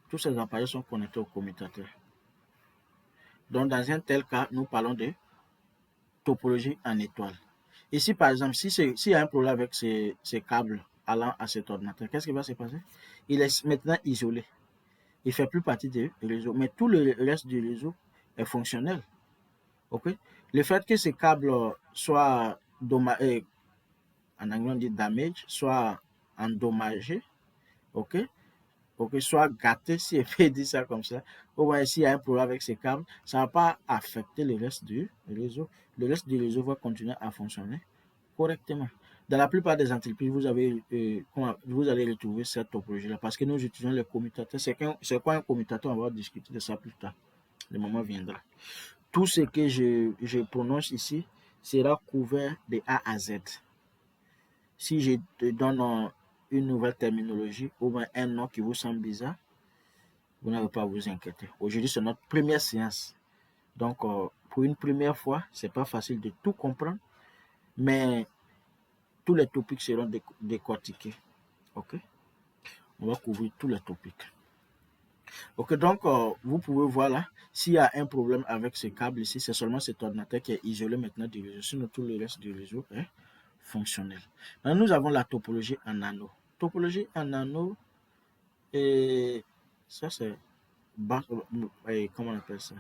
A: tous ces appareils sont connectés au commutateur. Donc, dans un tel cas, nous parlons de topologie en étoile. Ici, par exemple, s'il y a un problème avec ces câbles allant à cet ordinateur, qu'est-ce qui va se passer? Il est maintenant isolé. Il ne fait plus partie du réseau. Mais tout le reste du réseau est fonctionnel. OK? Le fait que ces câbles soient en anglais on dit damage, soit endommagés, OK? OK, soit gâtés, si on peut dire ça comme ça. Au moins, s'il y a un problème avec ces câbles, ça ne va pas affecter le reste du réseau. Le reste du réseau va continuer à fonctionner correctement. Dans la plupart des entreprises, vous allez retrouver cette topologie-là parce que nous utilisons les commutateurs. C'est quoi un commutateur? On va discuter de ça plus tard. Le moment viendra. Tout ce que je prononce ici sera couvert de A à Z. Si je te donne une nouvelle terminologie ou un nom qui vous semble bizarre, vous n'avez pas à vous inquiéter. Aujourd'hui, c'est notre première séance. Donc, pour une première fois, c'est pas facile de tout comprendre, mais tous les topics seront décortiqués. OK? On va couvrir tous les topics. OK, donc, vous pouvez voir là, s'il y a un problème avec ce câble ici, c'est seulement cet ordinateur qui est isolé maintenant du réseau. Sinon, tout le reste du réseau est fonctionnel. Maintenant, nous avons la topologie en anneau. Topologie en anneau, et ça c'est, comment on appelle ça?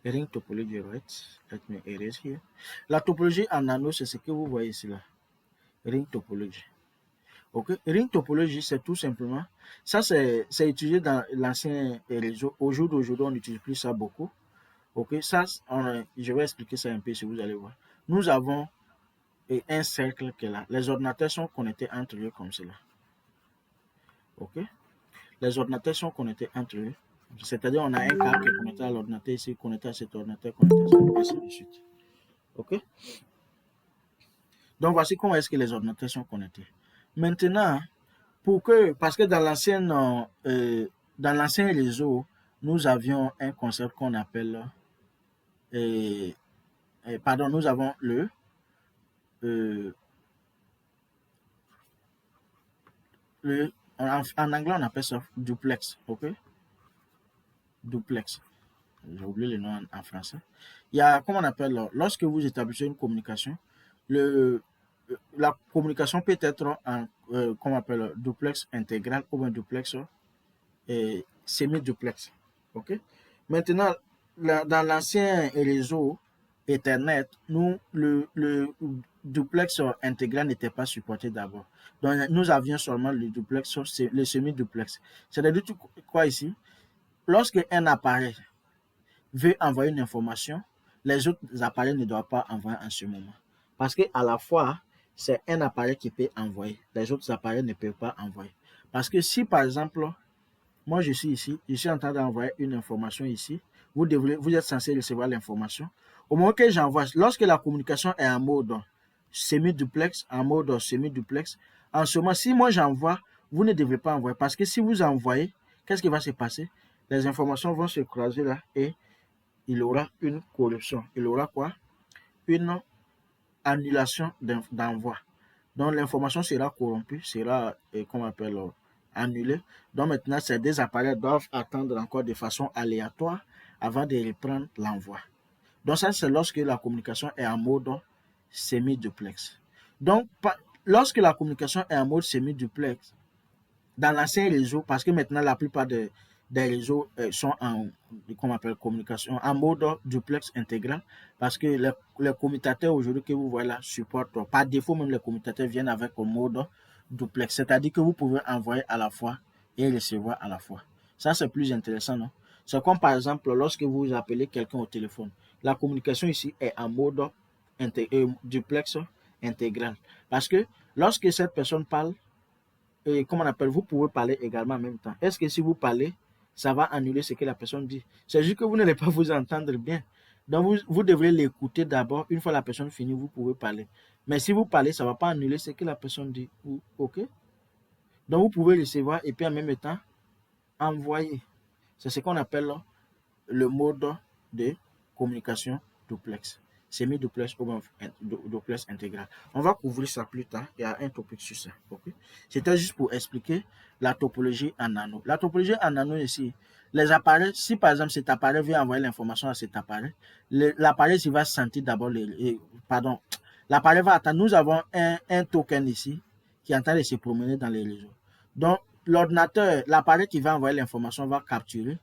A: Ring topology, right? Let me erase here. La topologie en anneau, c'est ce que vous voyez ici là. Ring topology. OK? Ring topology, c'est tout simplement, ça c'est utilisé dans l'ancien réseau. Au jour d'aujourd'hui, on n'utilise plus ça beaucoup. OK? Ça, je vais expliquer ça un peu si vous allez voir. Nous avons un cercle qui est là. Les ordinateurs sont connectés entre eux comme cela. OK? Les ordinateurs sont connectés entre eux. C'est-à-dire, on a un câble qui est connecté à l'ordinateur ici, connecté à cet ordinateur, connecté à cet, ainsi de suite. OK? Donc, voici comment est-ce que les ordinateurs sont connectés. Maintenant, parce que dans l'ancien réseau, nous avions un concept qu'on appelle, nous avons en anglais, on appelle ça duplex, OK? Duplex. J'ai oublié le nom en français. Il y a, comment on appelle, lorsque vous établissez une communication, la communication peut être en, comment on appelle, duplex intégral ou un duplex semi-duplex. OK? Maintenant, dans l'ancien réseau Ethernet, le duplex intégral n'était pas supporté d'abord. Donc, nous avions seulement le duplex, le semi-duplex. C'est-à-dire quoi ici? Lorsque un appareil veut envoyer une information, les autres appareils ne doivent pas envoyer en ce moment. Parce qu'à la fois, c'est un appareil qui peut envoyer. Les autres appareils ne peuvent pas envoyer. Parce que si, par exemple, moi je suis ici, je suis en train d'envoyer une information ici, vous êtes censé recevoir l'information. Au moment que j'envoie, lorsque la communication est en mode semi-duplex, en ce moment, si moi j'envoie, vous ne devez pas envoyer. Parce que si vous envoyez, qu'est-ce qui va se passer? Les informations vont se croiser là et il aura une corruption. Il aura quoi? Une annulation d'envoi. Donc l'information sera corrompue, sera, comment on appelle, annulée. Donc maintenant, ces deux appareils doivent attendre encore de façon aléatoire avant de reprendre l'envoi. Donc ça, c'est lorsque la communication est en mode semi-duplex. Donc, lorsque la communication est en mode semi-duplex, dans l'ancien réseau, parce que maintenant la plupart des réseaux sont en communication en mode duplex intégral, parce que les commutateurs aujourd'hui que vous voyez là supportent, par défaut même les commutateurs viennent avec un mode duplex, c'est-à-dire que vous pouvez envoyer à la fois et recevoir à la fois. Ça c'est plus intéressant, non? C'est comme par exemple lorsque vous appelez quelqu'un au téléphone, la communication ici est en mode duplex intégral, parce que lorsque cette personne parle, comment on appelle, vous pouvez parler également en même temps. Est-ce que si vous parlez, ça va annuler ce que la personne dit? C'est juste que vous n'allez pas vous entendre bien. Donc, vous devrez l'écouter d'abord. Une fois la personne finie, vous pouvez parler. Mais si vous parlez, ça ne va pas annuler ce que la personne dit. OK? Donc, vous pouvez recevoir et puis en même temps, envoyer. C'est ce qu'on appelle le mode de communication duplex. Semi-duplex ou duplex intégral. On va couvrir ça plus tard. Il y a un topic sur ça. Okay? C'était juste pour expliquer la topologie en anneau. La topologie en anneau ici, les appareils, si par exemple cet appareil vient envoyer l'information à cet appareil, l'appareil va sentir d'abord l'appareil va attendre. Nous avons un token ici qui est en train de se promener dans les réseaux. Donc, l'ordinateur, l'appareil qui va envoyer l'information va capturer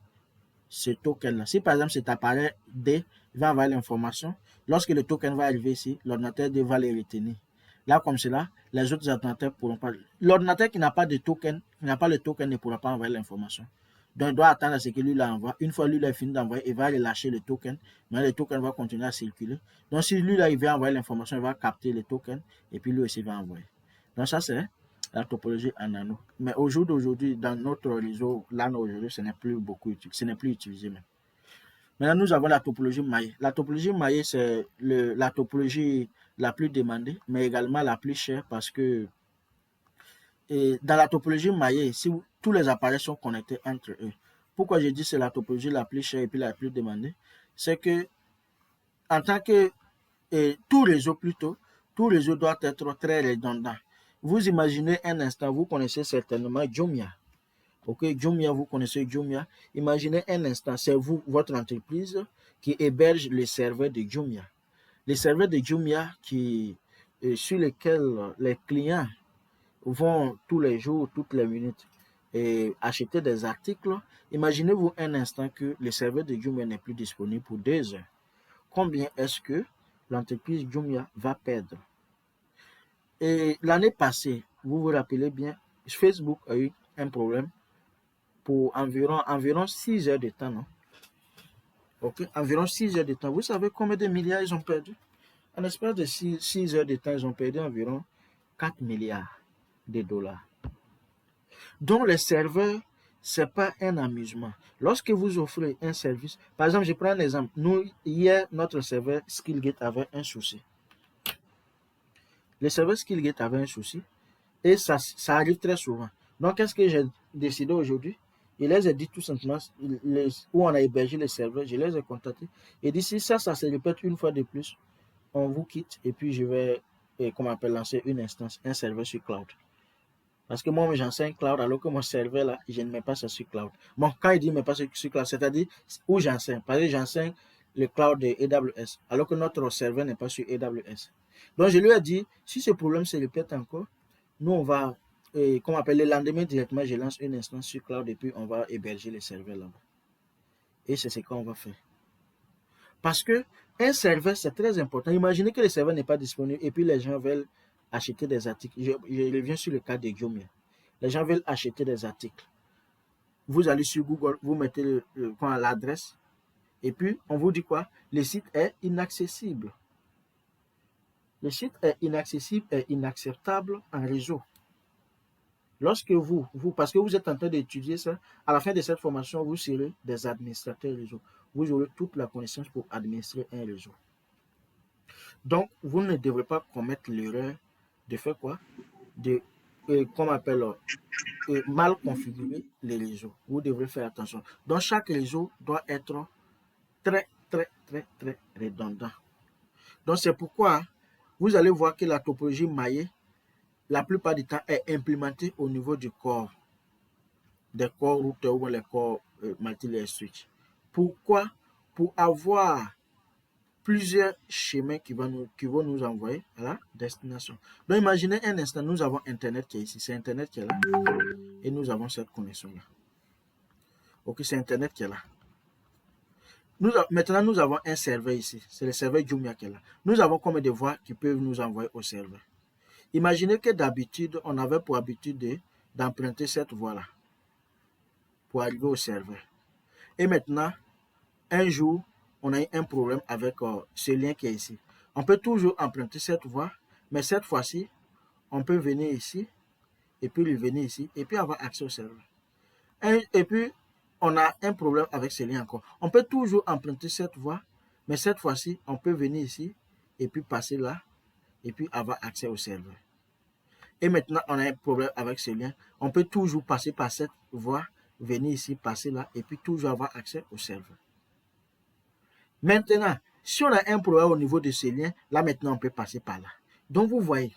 A: ce token-là. Si par exemple cet appareil D va envoyer l'information, lorsque le token va arriver ici, l'ordinateur D va les retenir. Là, comme cela, les autres ordinateurs ne pourront pas. L'ordinateur qui n'a pas de token, qui n'a pas le token ne pourra pas envoyer l'information. Donc, il doit attendre à ce que lui l'envoie. Une fois lui il a fini d'envoyer, il va relâcher le token. Mais le token va continuer à circuler. Donc, si lui là, il veut envoyer l'information, il va capter le token et puis lui aussi va envoyer. Donc, ça, c'est la topologie en nano. Mais au jour d'aujourd'hui, dans notre réseau, là, aujourd'hui, ce n'est plus beaucoup utilisé. Ce n'est plus utilisé même. Maintenant, nous avons la topologie maillée. La topologie maillée, c'est la topologie la plus demandée, mais également la plus chère parce que dans la topologie maillée, si tous les appareils sont connectés entre eux, pourquoi je dis c'est la topologie la plus chère et puis la plus demandée, c'est que en tant que tout réseau plutôt, tout réseau doit être très redondant. Vous imaginez un instant, vous connaissez certainement Jumia. Ok, Jumia, vous connaissez Jumia. Imaginez un instant, c'est vous, votre entreprise, qui héberge les serveurs de Jumia. Les serveurs de Jumia sur lesquels les clients vont tous les jours, toutes les minutes acheter des articles. Imaginez-vous un instant que le serveur de Jumia n'est plus disponible pour 2 heures. Combien est-ce que l'entreprise Jumia va perdre? Et l'année passée, vous vous rappelez bien, Facebook a eu un problème pour environ 6 heures de temps, non? Ok, environ 6 heures de temps. Vous savez combien de milliards ils ont perdu? En espace de 6 heures de temps, ils ont perdu environ 4 milliards de dollars. Donc, les serveurs, ce n'est pas un amusement. Lorsque vous offrez un service, par exemple, je prends un exemple. Nous, hier, notre serveur Skillgate avait un souci. Le serveur Skillgate avait un souci et ça arrive très souvent. Donc, qu'est-ce que j'ai décidé aujourd'hui? Je les ai dit tout simplement où on a hébergé les serveurs, je les ai contactés. Et d'ici ça se répète une fois de plus, on vous quitte et puis je vais, comment on appelle, lancer une instance, un serveur sur cloud. Parce que moi, j'enseigne cloud, alors que mon serveur là, je ne mets pas ça sur cloud. Bon, quand il dit ne mets pas sur cloud, c'est-à-dire où j'enseigne. Par exemple, j'enseigne le cloud de AWS, alors que notre serveur n'est pas sur AWS. Donc, je lui ai dit, si ce problème se répète encore, nous, on va, comme on appelle, le lendemain directement, je lance une instance sur cloud et puis on va héberger les serveurs là-bas. Et c'est ce qu'on va faire. Parce que un serveur, c'est très important. Imaginez que le serveur n'est pas disponible et puis les gens veulent acheter des articles. Je reviens sur le cas de Jumia. Les gens veulent acheter des articles. Vous allez sur Google, vous mettez l'adresse et puis on vous dit quoi? Le site est inaccessible. Le site est inaccessible et inacceptable en réseau. Lorsque parce que vous êtes en train d'étudier ça, à la fin de cette formation, vous serez des administrateurs réseau. Vous aurez toute la connaissance pour administrer un réseau. Donc, vous ne devrez pas commettre l'erreur de faire quoi? De, comme on appelle, mal configurer les réseaux. Vous devrez faire attention. Donc, chaque réseau doit être très, très, très, très redondant. Donc, c'est pourquoi vous allez voir que la topologie maillée, la plupart du temps, est implémentée au niveau du corps, des corps routeurs ou les corps multi-layer switch. Pourquoi? Pour avoir plusieurs chemins qui vont nous envoyer à la destination. Donc, imaginez un instant, nous avons Internet qui est ici. C'est Internet qui est là. Et nous avons cette connexion-là. Ok, c'est Internet qui est là. Maintenant, nous avons un serveur ici. C'est le serveur Jumia qui est là. Nous avons combien de voies qui peuvent nous envoyer au serveur? Imaginez que d'habitude, on avait pour habitude d'emprunter cette voie-là pour arriver au serveur. Et maintenant, un jour, on a eu un problème avec ce lien qui est ici. On peut toujours emprunter cette voie, mais cette fois-ci, on peut venir ici, et puis revenir ici, et puis avoir accès au serveur. Et puis, on a un problème avec ce lien encore. On peut toujours emprunter cette voie, mais cette fois-ci, on peut venir ici, et puis passer là, et puis avoir accès au serveur. Et maintenant, on a un problème avec ce lien. On peut toujours passer par cette voie, venir ici, passer là, et puis toujours avoir accès au serveur. Maintenant, si on a un problème au niveau de ces liens, là maintenant on peut passer par là. Donc vous voyez,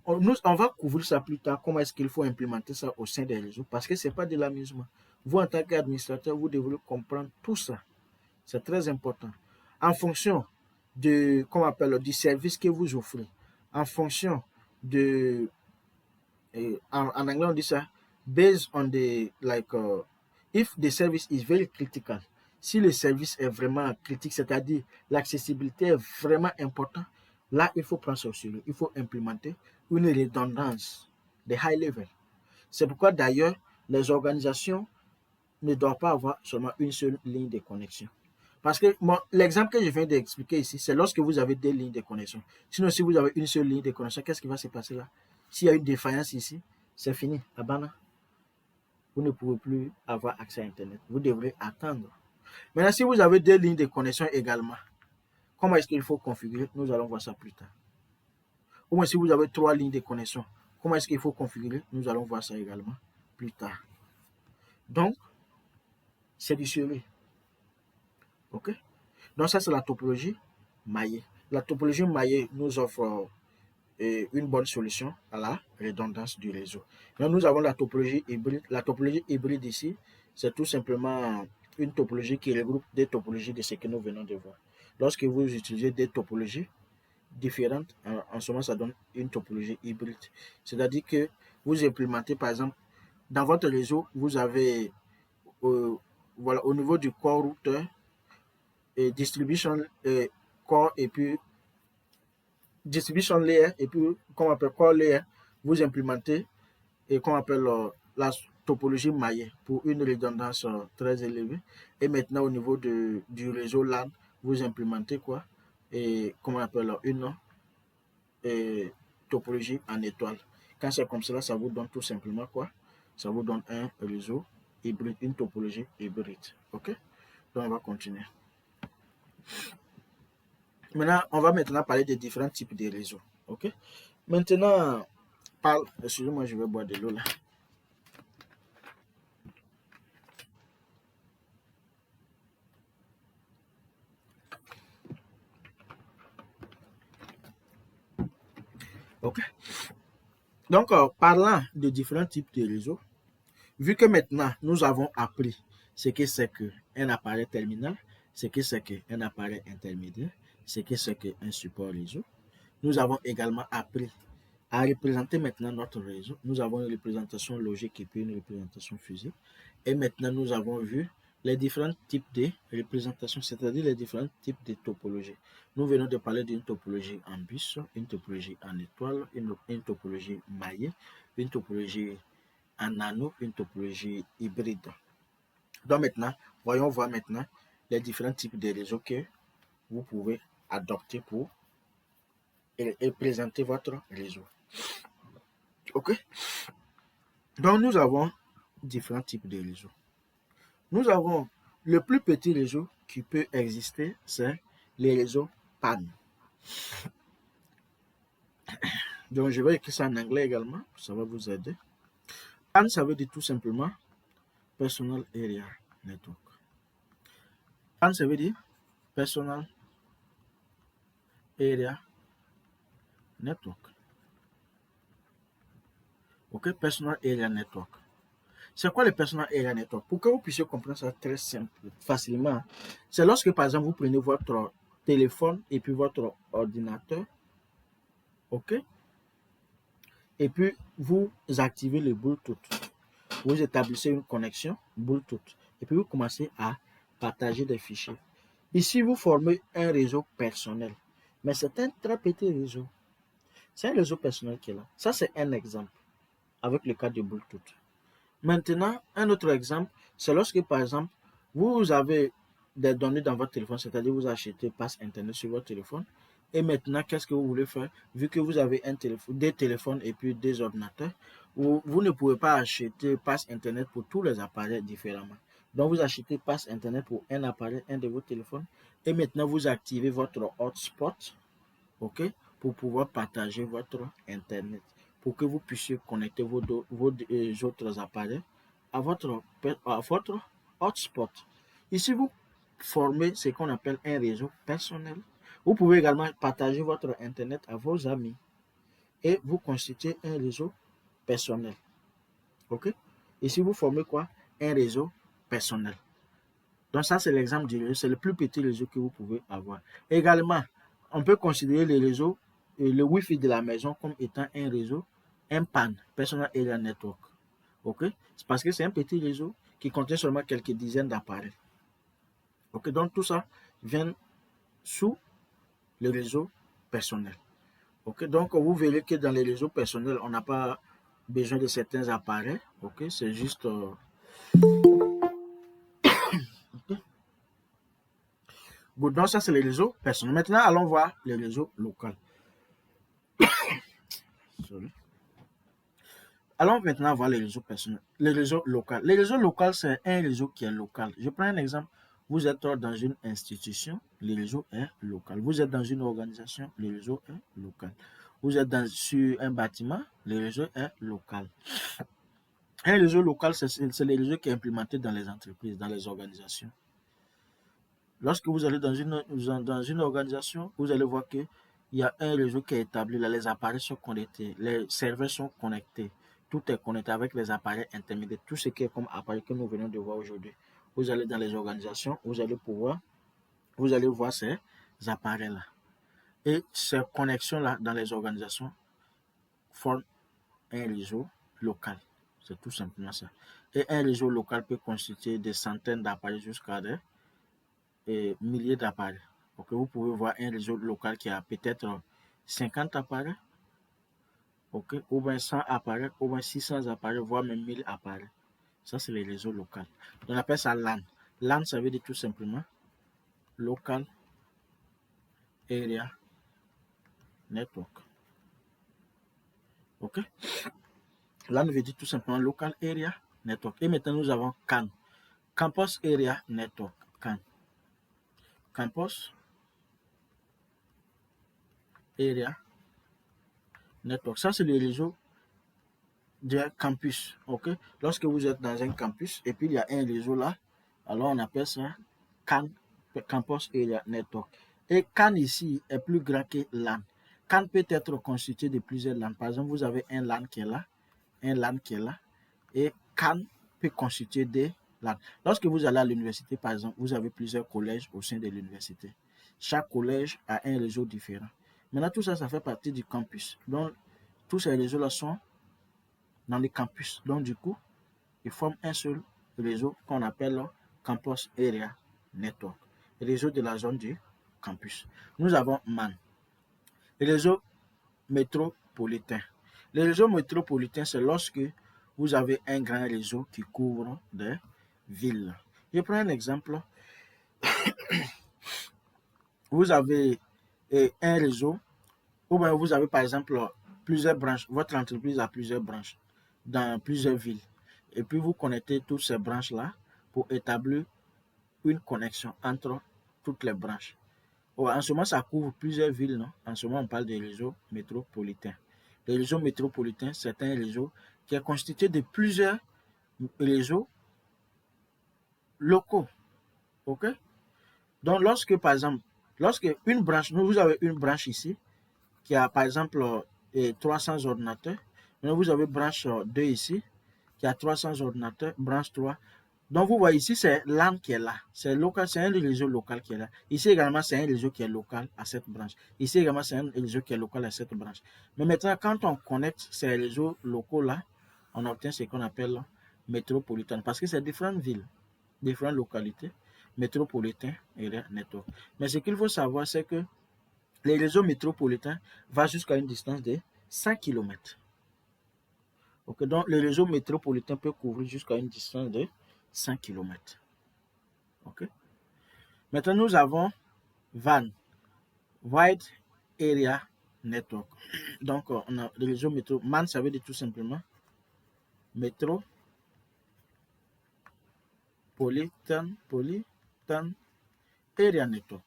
A: on va couvrir ça plus tard, comment est-ce qu'il faut implémenter ça au sein des réseaux, parce que ce n'est pas de l'amusement. Vous en tant qu'administrateur, vous devez comprendre tout ça. C'est très important. En fonction de, comment on appelle, du service que vous offrez, en fonction de, en anglais on dit ça, based on the if the service is very critical, si le service est vraiment critique, c'est-à-dire l'accessibilité est vraiment importante, là il faut prendre ça au sérieux, il faut implémenter une redondance de high level. C'est pourquoi d'ailleurs les organisations ne doivent pas avoir seulement une seule ligne de connexion. Parce que l'exemple que je viens d'expliquer ici, c'est lorsque vous avez des lignes de connexion. Sinon, si vous avez une seule ligne de connexion, qu'est-ce qui va se passer là? S'il y a une défaillance ici, c'est fini. Abana, vous ne pouvez plus avoir accès à Internet. Vous devrez attendre. Maintenant, si vous avez deux lignes de connexion également, comment est-ce qu'il faut configurer? Nous allons voir ça plus tard. Ou bien si vous avez trois lignes de connexion, comment est-ce qu'il faut configurer? Nous allons voir ça également plus tard. Donc, c'est du sérieux. OK? Donc, ça, c'est la topologie maillée. La topologie maillée nous offre une bonne solution à la redondance du réseau. Donc, nous avons la topologie hybride. La topologie hybride ici, c'est tout simplement une topologie qui regroupe des topologies de ce que nous venons de voir. Lorsque vous utilisez des topologies différentes, en ce moment, ça donne une topologie hybride. C'est-à-dire que vous implémentez, par exemple, dans votre réseau, vous avez, voilà, au niveau du core router, distribution core et puis distribution layer et puis qu'on appelle core layer, vous implémentez et qu'on appelle la topologie maillée pour une redondance très élevée. Et maintenant au niveau du réseau LAN, vous implémentez quoi? Et comment on appelle une topologie en étoile. Quand c'est comme cela, ça vous donne tout simplement quoi? Ça vous donne un réseau hybride, une topologie hybride. OK? Donc on va continuer. Maintenant, on va maintenant parler des différents types de réseaux. OK? Maintenant, parle. Excusez-moi, je vais boire de l'eau là. OK? Donc, parlant de différents types de réseaux, vu que maintenant nous avons appris ce que c'est qu'un appareil terminal, ce que c'est qu'un appareil intermédiaire, ce que c'est qu'un support réseau, nous avons également appris à représenter maintenant notre réseau. Nous avons une représentation logique et puis une représentation physique. Et maintenant, nous avons vu les différents types de représentations, c'est-à-dire les différents types de topologies. Nous venons de parler d'une topologie en bus, une topologie en étoile, une topologie maillée, une topologie en anneau, une topologie hybride. Donc maintenant, voyons voir maintenant les différents types de réseaux que vous pouvez adopter pour présenter votre réseau. OK? Donc nous avons différents types de réseaux. Nous avons le plus petit réseau qui peut exister, c'est les réseaux PAN. Donc je vais écrire ça en anglais également, ça va vous aider. PAN, ça veut dire tout simplement Personal Area Network. PAN, ça veut dire Personal Area Network. OK, Personal Area Network. C'est quoi le Personal Area Network? Pour que vous puissiez comprendre ça très simple, facilement, c'est lorsque, par exemple, vous prenez votre téléphone et puis votre ordinateur, OK? Et puis, vous activez le Bluetooth. Vous établissez une connexion Bluetooth. Et puis, vous commencez à partager des fichiers. Ici, vous formez un réseau personnel. Mais c'est un très petit réseau. C'est un réseau personnel qui est là. Ça, c'est un exemple avec le cas de Bluetooth. Maintenant, un autre exemple, c'est lorsque, par exemple, vous avez des données dans votre téléphone, c'est-à-dire vous achetez passe Internet sur votre téléphone. Et maintenant, qu'est-ce que vous voulez faire? Vu que vous avez des téléphones et puis des ordinateurs, vous ne pouvez pas acheter passe Internet pour tous les appareils différemment. Donc, vous achetez passe Internet pour un appareil, un de vos téléphones. Et maintenant, vous activez votre hotspot, OK, pour pouvoir partager votre Internet, pour que vous puissiez connecter vos autres appareils à votre hotspot. Ici, vous formez ce qu'on appelle un réseau personnel. Vous pouvez également partager votre Internet à vos amis et vous constituez un réseau personnel. OK? Ici, vous formez quoi? Un réseau personnel. Donc ça, c'est l'exemple du réseau. C'est le plus petit réseau que vous pouvez avoir. Également, on peut considérer le réseau, le Wi-Fi de la maison comme étant un réseau, un PAN, Personal Area Network. Ok? C'est parce que c'est un petit réseau qui contient seulement quelques dizaines d'appareils. Ok? Donc tout ça vient sous le réseau personnel. Ok? Donc vous verrez que dans les réseaux personnels, on n'a pas besoin de certains appareils. Ok? C'est juste... ok? Bon, donc ça c'est les réseaux personnels. Maintenant, allons voir les réseaux locaux. Sorry. Allons maintenant voir les réseaux personnels, les réseaux locaux. Les réseaux locaux, c'est un réseau qui est local. Je prends un exemple. Vous êtes dans une institution, le réseau est local. Vous êtes dans une organisation, le réseau est local. Vous êtes sur un bâtiment, le réseau est local. Un réseau local, c'est le réseau qui est implémenté dans les entreprises, dans les organisations. Lorsque vous allez dans une organisation, vous allez voir qu'il y a un réseau qui est établi. Là, les appareils sont connectés, les serveurs sont connectés. Tout est connecté avec les appareils intermédiaires. Tout ce qui est comme appareil que nous venons de voir aujourd'hui. Vous allez dans les organisations, vous allez voir ces appareils-là. Et ces connexions-là dans les organisations forment un réseau local. C'est tout simplement ça. Et un réseau local peut constituer des centaines d'appareils jusqu'à des milliers d'appareils. Donc, vous pouvez voir un réseau local qui a peut-être 50 appareils, ok, ou bien 100 appareils, ou bien 600 appareils, voire même 1000 appareils. Ça, c'est les réseaux locaux. On appelle ça LAN. LAN, ça veut dire tout simplement Local Area Network. Ok? LAN veut dire tout simplement Local Area Network. Et maintenant, nous avons CAN. Campus Area Network. CAN. Campus Area Network. Ça, c'est le réseau d'un campus. Ok? Lorsque vous êtes dans un campus et puis il y a un réseau là, alors on appelle ça CAN, Campus Area Network. Et CAN ici est plus grand que LAN. CAN peut être constitué de plusieurs LAN. Par exemple, vous avez un LAN qui est là, un LAN qui est là, et CAN peut constituer des LAN. Lorsque vous allez à l'université, par exemple, vous avez plusieurs collèges au sein de l'université. Chaque collège a un réseau différent. Maintenant, tout ça, ça fait partie du campus. Donc, tous ces réseaux-là sont dans les campus. Donc, du coup, ils forment un seul réseau qu'on appelle Campus Area Network, réseau de la zone du campus. Nous avons MAN, le réseau métropolitain. Le réseau métropolitain, c'est lorsque vous avez un grand réseau qui couvre des villes. Je prends un exemple. Vous avez un réseau, ou bien vous avez par exemple plusieurs branches. Votre entreprise a plusieurs branches dans plusieurs villes. Et puis vous connectez toutes ces branches-là pour établir une connexion entre toutes les branches. En ce moment, ça couvre plusieurs villes, non? En ce moment, on parle des réseaux métropolitains. Le réseau métropolitain, c'est un réseau qui est constitué de plusieurs réseaux locaux. OK? Donc, lorsque, par exemple, lorsque une branche, vous avez une branche ici, qui a, par exemple, 300 ordinateurs. Maintenant, vous avez branche 2 ici, qui a 300 ordinateurs, branche 3. Donc, vous voyez ici, c'est LAN qui est là. C'est local, c'est un réseau local qui est là. Ici également, c'est un réseau qui est local à cette branche. Ici également, c'est un réseau qui est local à cette branche. Mais maintenant, quand on connecte ces réseaux locaux-là, on obtient ce qu'on appelle métropolitain. Parce que c'est différentes villes, différentes localités, métropolitains et network. Mais ce qu'il faut savoir, c'est que les réseaux métropolitains vont jusqu'à une distance de 100 km. Okay, donc, le réseau métropolitain peut couvrir jusqu'à une distance de 100 km. Okay. Maintenant, nous avons WAN, Wide Area Network. Donc, on a le réseau métro. MAN, ça veut dire tout simplement Metropolitan Area Network.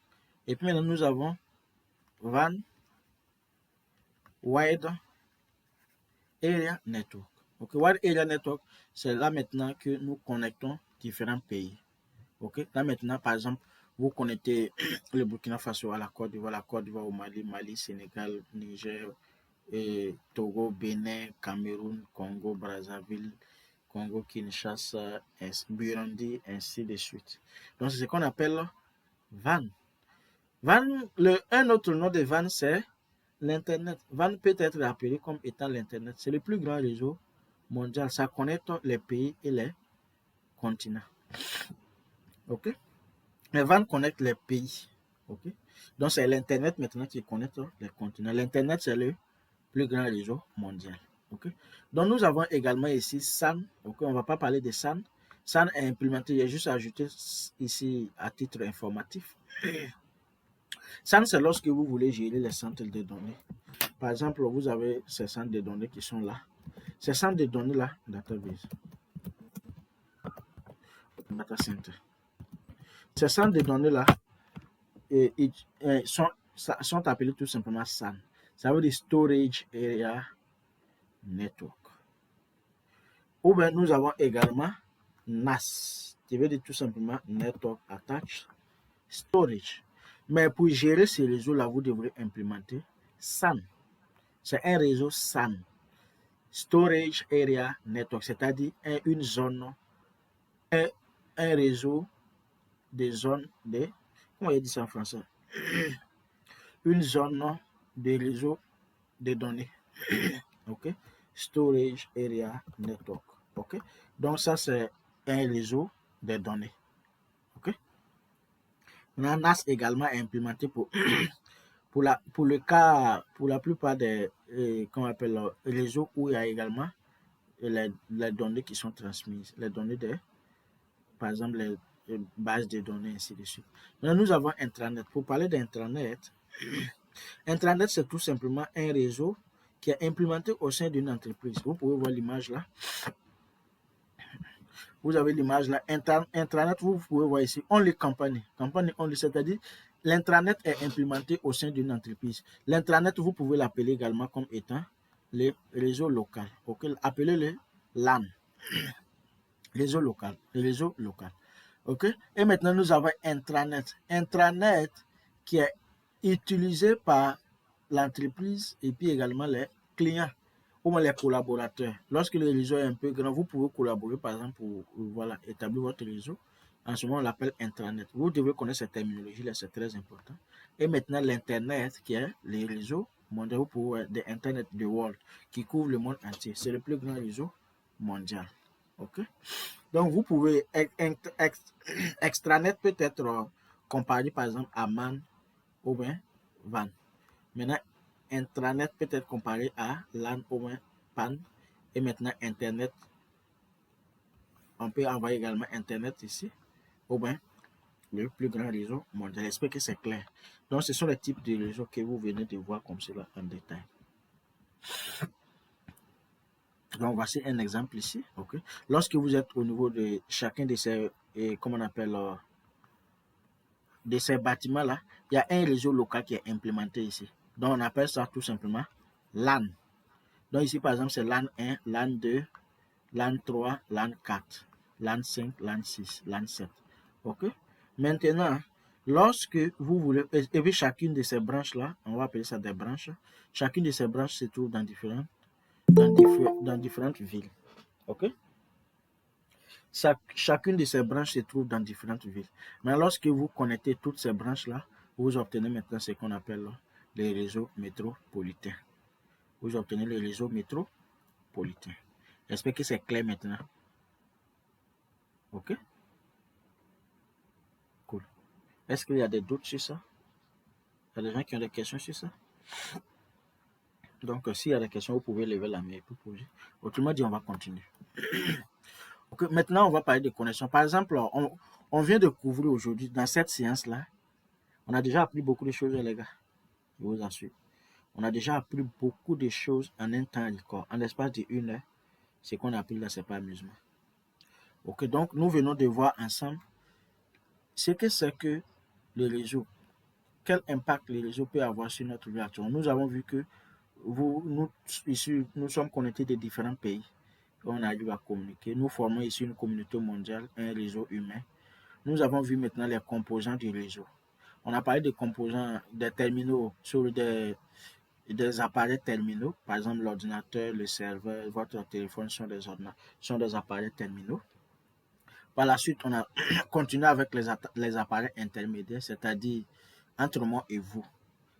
A: Et puis maintenant, nous avons WAN, Wide Area Network. Ok, Wide Area Network, c'est là maintenant que nous connectons différents pays. Ok, là maintenant, par exemple, vous connectez le Burkina Faso à la Côte d'Ivoire au Mali, Mali, Sénégal, Niger, et Togo, Bénin, Cameroun, Congo, Brazzaville, Congo, Kinshasa, Burundi, ainsi de suite. Donc, c'est ce qu'on appelle WAN. WAN, un autre nom de WAN, c'est l'Internet. WAN peut être appelé comme étant l'Internet. C'est le plus grand réseau mondial, ça connecte les pays et les continents. OK? Les WAN connectent les pays. OK? Donc, c'est l'Internet maintenant qui connecte les continents. L'Internet, c'est le plus grand réseau mondial. OK? Donc, nous avons également ici SAN. OK? On ne va pas parler de SAN. SAN est implémenté. Il y a juste ajouté ici à titre informatif. SAN, c'est lorsque vous voulez gérer les centres de données. Par exemple, vous avez ces centres de données qui sont là. Ces centres de données-là, database, data center. Ces centres de données-là sont appelés tout simplement SAN. Ça veut dire Storage Area Network. Ou bien nous avons également NAS, qui veut dire tout simplement Network Attached Storage. Mais pour gérer ces réseaux-là, vous devrez implémenter SAN. C'est un réseau SAN, Storage Area Network, c'est-à-dire une zone, un réseau de zones de, comment il dit ça en français? Une zone de réseau de données. OK? Storage Area Network. OK? Donc, ça, c'est un réseau de données. OK? NAS également est implémenté pour la plupart des qu'on appelle réseaux où il y a également les données qui sont transmises, les données par exemple, les bases de données, ainsi de suite. Maintenant, nous avons Intranet. Pour parler d'Intranet, Intranet, c'est tout simplement un réseau qui est implémenté au sein d'une entreprise. Vous pouvez voir l'image là. Vous avez l'image là. Intranet, vous pouvez voir ici, only company. Company only, c'est-à-dire l'intranet est implémenté au sein d'une entreprise. L'intranet, vous pouvez l'appeler également comme étant le réseau local. OK? Appelez-le LAN. Réseau local. Réseau local. OK? Et maintenant, nous avons intranet. Intranet qui est utilisé par l'entreprise et puis également les clients ou les collaborateurs. Lorsque le réseau est un peu grand, vous pouvez collaborer par exemple pour établir votre réseau. En ce moment, on l'appelle intranet. Vous devez connaître cette terminologie-là, c'est très important. Et maintenant, l'Internet qui est les réseaux mondiaux pour Internet the world qui couvre le monde entier. C'est le plus grand réseau mondial. OK? Donc, vous pouvez, extranet peut être comparé par exemple à MAN ou bien WAN. Maintenant, intranet peut être comparé à LAN ou bien PAN. Et maintenant, Internet, on peut envoyer également Internet ici, ou bien le plus grand réseau mondial. J'espère que c'est clair. Donc, ce sont les types de réseaux que vous venez de voir comme cela en détail. Donc, voici un exemple ici. Okay. Lorsque vous êtes au niveau de chacun de ces, comment on appelle, de ces bâtiments-là, il y a un réseau local qui est implémenté ici. Donc, on appelle ça tout simplement LAN. Donc, ici, par exemple, c'est LAN 1, LAN 2, LAN 3, LAN 4, LAN 5, LAN 6, LAN 7. OK? Maintenant, lorsque vous voulez, et puis chacune de ces branches-là, on va appeler ça des branches, chacune de ces branches se trouve dans différentes villes. OK? Chacune de ces branches se trouve dans différentes villes. Mais lorsque vous connectez toutes ces branches-là, vous obtenez maintenant ce qu'on appelle les réseaux métropolitains. Vous obtenez les réseaux métropolitains. J'espère que c'est clair maintenant. OK? Cool. Est-ce qu'il y a des doutes sur ça? Il y a des gens qui ont des questions sur ça? Donc, s'il y a des questions, vous pouvez lever la main et poser. Autrement dit, on va continuer. Okay, maintenant, on va parler de connexion. Par exemple, on vient de couvrir aujourd'hui, dans cette séance-là, on a déjà appris beaucoup de choses, les gars. Je vous assure. On a déjà appris beaucoup de choses en un temps record. En l'espace de 1 heure, ce qu'on a appris là, c'est pas amusement. Ok, donc nous venons de voir ensemble ce que c'est que le réseau. Quel impact le réseau peut avoir sur notre vie actuelle. Nous avons vu que nous sommes connectés de différents pays. On arrive à communiquer. Nous formons ici une communauté mondiale, un réseau humain. Nous avons vu maintenant les composants du réseau. On a parlé des composants des terminaux sur des appareils terminaux. Par exemple, l'ordinateur, le serveur, votre téléphone sont des appareils terminaux. Par la suite, on a continué avec les appareils intermédiaires, c'est-à-dire entre moi et vous.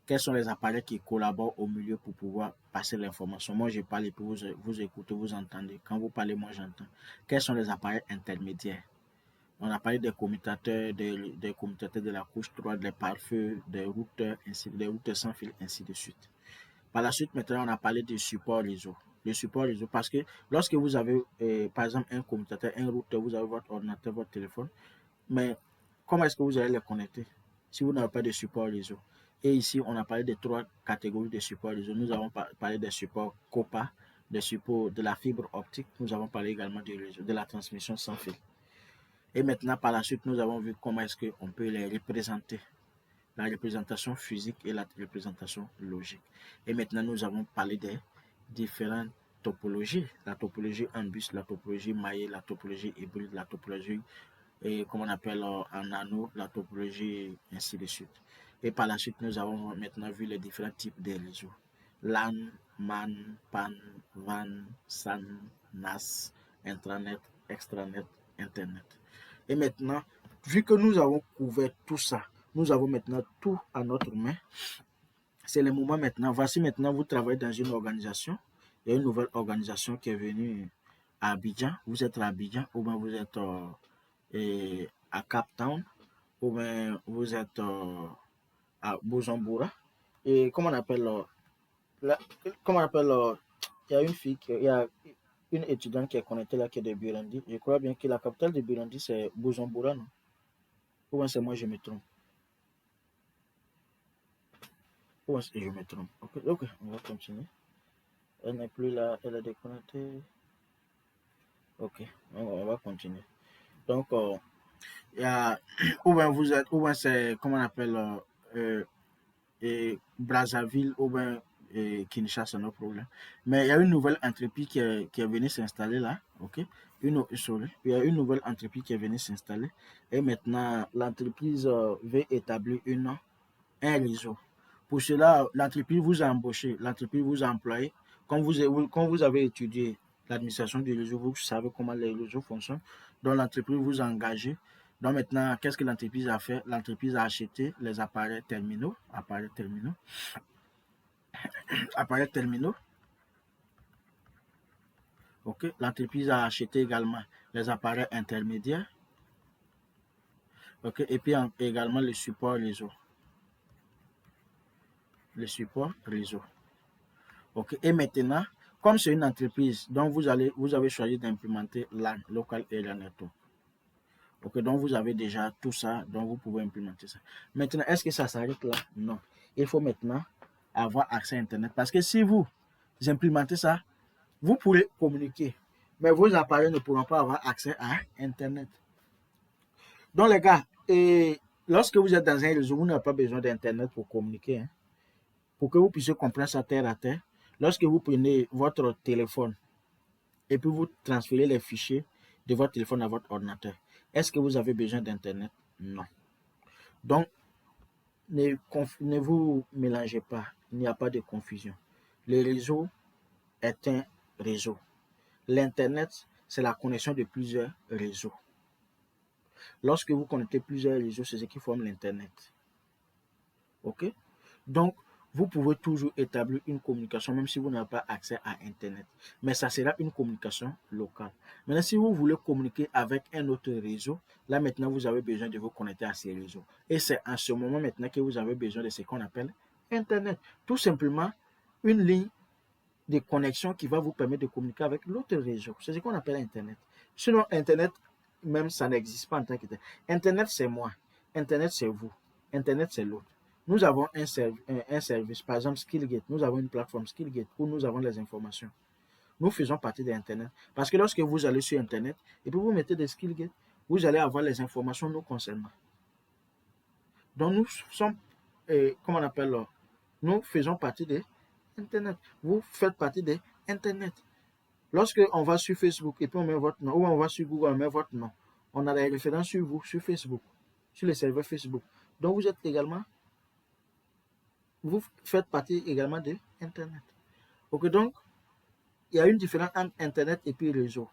A: Quels sont les appareils qui collaborent au milieu pour pouvoir passer l'information. Moi, je parle et puis vous écoutez, vous entendez. Quand vous parlez, moi, j'entends. Quels sont les appareils intermédiaires? On a parlé des commutateurs, des commutateurs de la couche 3, des pare-feux, des routeurs, des routeurs sans fil, ainsi de suite. Par la suite, maintenant, on a parlé du support réseau. Le support réseau, parce que lorsque vous avez, par exemple, un commutateur, un routeur, vous avez votre ordinateur, votre téléphone, mais comment est-ce que vous allez les connecter si vous n'avez pas de support réseau? Et ici, on a parlé de 3 catégories de support réseau. Nous avons parlé des supports COPA, des supports de la fibre optique. Nous avons parlé également du réseau, de la transmission sans fil. Et maintenant, par la suite, nous avons vu comment est-ce qu'on peut les représenter. La représentation physique et la représentation logique. Et maintenant, nous avons parlé des différentes topologies. La topologie en bus, la topologie maillée, la topologie hybride, la topologie, et comme on appelle en anneau, la topologie, ainsi de suite. Et par la suite, nous avons maintenant vu les différents types de réseaux. LAN, MAN, PAN, WAN, SAN, NAS, intranet, extranet, internet. Et maintenant, vu que nous avons couvert tout ça, nous avons maintenant tout à notre main. C'est le moment maintenant. Voici maintenant, vous travaillez dans une organisation. Il y a une nouvelle organisation qui est venue à Abidjan. Vous êtes à Abidjan ou bien vous êtes à Cap Town ou bien vous êtes à Bujumbura. Et comment on appelle comment on appelle il y a une fille, il y a une étudiante qui est connectée là, qui est de Burundi. Je crois bien que la capitale de Burundi, c'est Bujumbura, non? Ou bien c'est moi, je me trompe. Ou bien je me trompe. Ok, on va continuer. Elle n'est plus là, elle est déconnectée. Ok, on va continuer. Donc, il y a, ou bien vous êtes, ou bien c'est, comment on appelle, Brazzaville, ou bien Kinshasa, no problème. Mais il y a une nouvelle entreprise qui est venue s'installer là, ok? Il y a une nouvelle entreprise qui est venue s'installer. Et maintenant, l'entreprise veut établir un réseau. Pour cela, l'entreprise vous a embauché, l'entreprise vous a employé. Quand vous avez étudié l'administration du réseau, vous savez comment les réseaux fonctionnent. Donc, l'entreprise vous a engagé. Donc, maintenant, qu'est-ce que l'entreprise a fait? L'entreprise a acheté les appareils terminaux. Ok. L'entreprise a acheté également les appareils intermédiaires. Ok. Et puis, également le support réseau. Le support réseau. Ok. Et maintenant, comme c'est une entreprise, donc vous avez choisi d'implémenter LAN, Local Area Network. Ok, donc vous avez déjà tout ça, donc vous pouvez implémenter ça. Maintenant, est-ce que ça s'arrête là? Non. Il faut maintenant avoir accès à Internet. Parce que si vous implémentez ça, vous pourrez communiquer. Mais vos appareils ne pourront pas avoir accès à Internet. Donc les gars, lorsque vous êtes dans un réseau, vous n'avez pas besoin d'Internet pour communiquer. Hein. Pour que vous puissiez comprendre ça terre à terre, lorsque vous prenez votre téléphone et puis vous transférez les fichiers de votre téléphone à votre ordinateur, est-ce que vous avez besoin d'Internet? Non. Donc, ne vous mélangez pas, il n'y a pas de confusion. Le réseau est un réseau. L'Internet, c'est la connexion de plusieurs réseaux. Lorsque vous connectez plusieurs réseaux, c'est ce qui forme l'Internet. OK? Donc, vous pouvez toujours établir une communication même si vous n'avez pas accès à Internet. Mais ça sera une communication locale. Maintenant, si vous voulez communiquer avec un autre réseau, là maintenant, vous avez besoin de vous connecter à ces réseaux. Et c'est en ce moment maintenant que vous avez besoin de ce qu'on appelle Internet. Tout simplement, une ligne de connexion qui va vous permettre de communiquer avec l'autre réseau. C'est ce qu'on appelle Internet. Sinon, Internet, même ça n'existe pas en tant qu'Internet. Internet, c'est moi. Internet, c'est vous. Internet, c'est l'autre. Nous avons un service, par exemple Skillgate. Nous avons une plateforme Skillgate où nous avons les informations. Nous faisons partie d'Internet. Parce que lorsque vous allez sur Internet et puis vous mettez des Skillgate, vous allez avoir les informations nous concernant. Donc nous sommes, comment on appelle, nous faisons partie d'Internet. Vous faites partie d'Internet. Lorsque on va sur Facebook et puis on met votre nom, ou on va sur Google, on met votre nom, on a des références sur vous, sur Facebook, sur le serveur Facebook. Donc vous êtes également, vous faites partie également de Internet. Ok, donc il y a une différence entre Internet et puis réseau.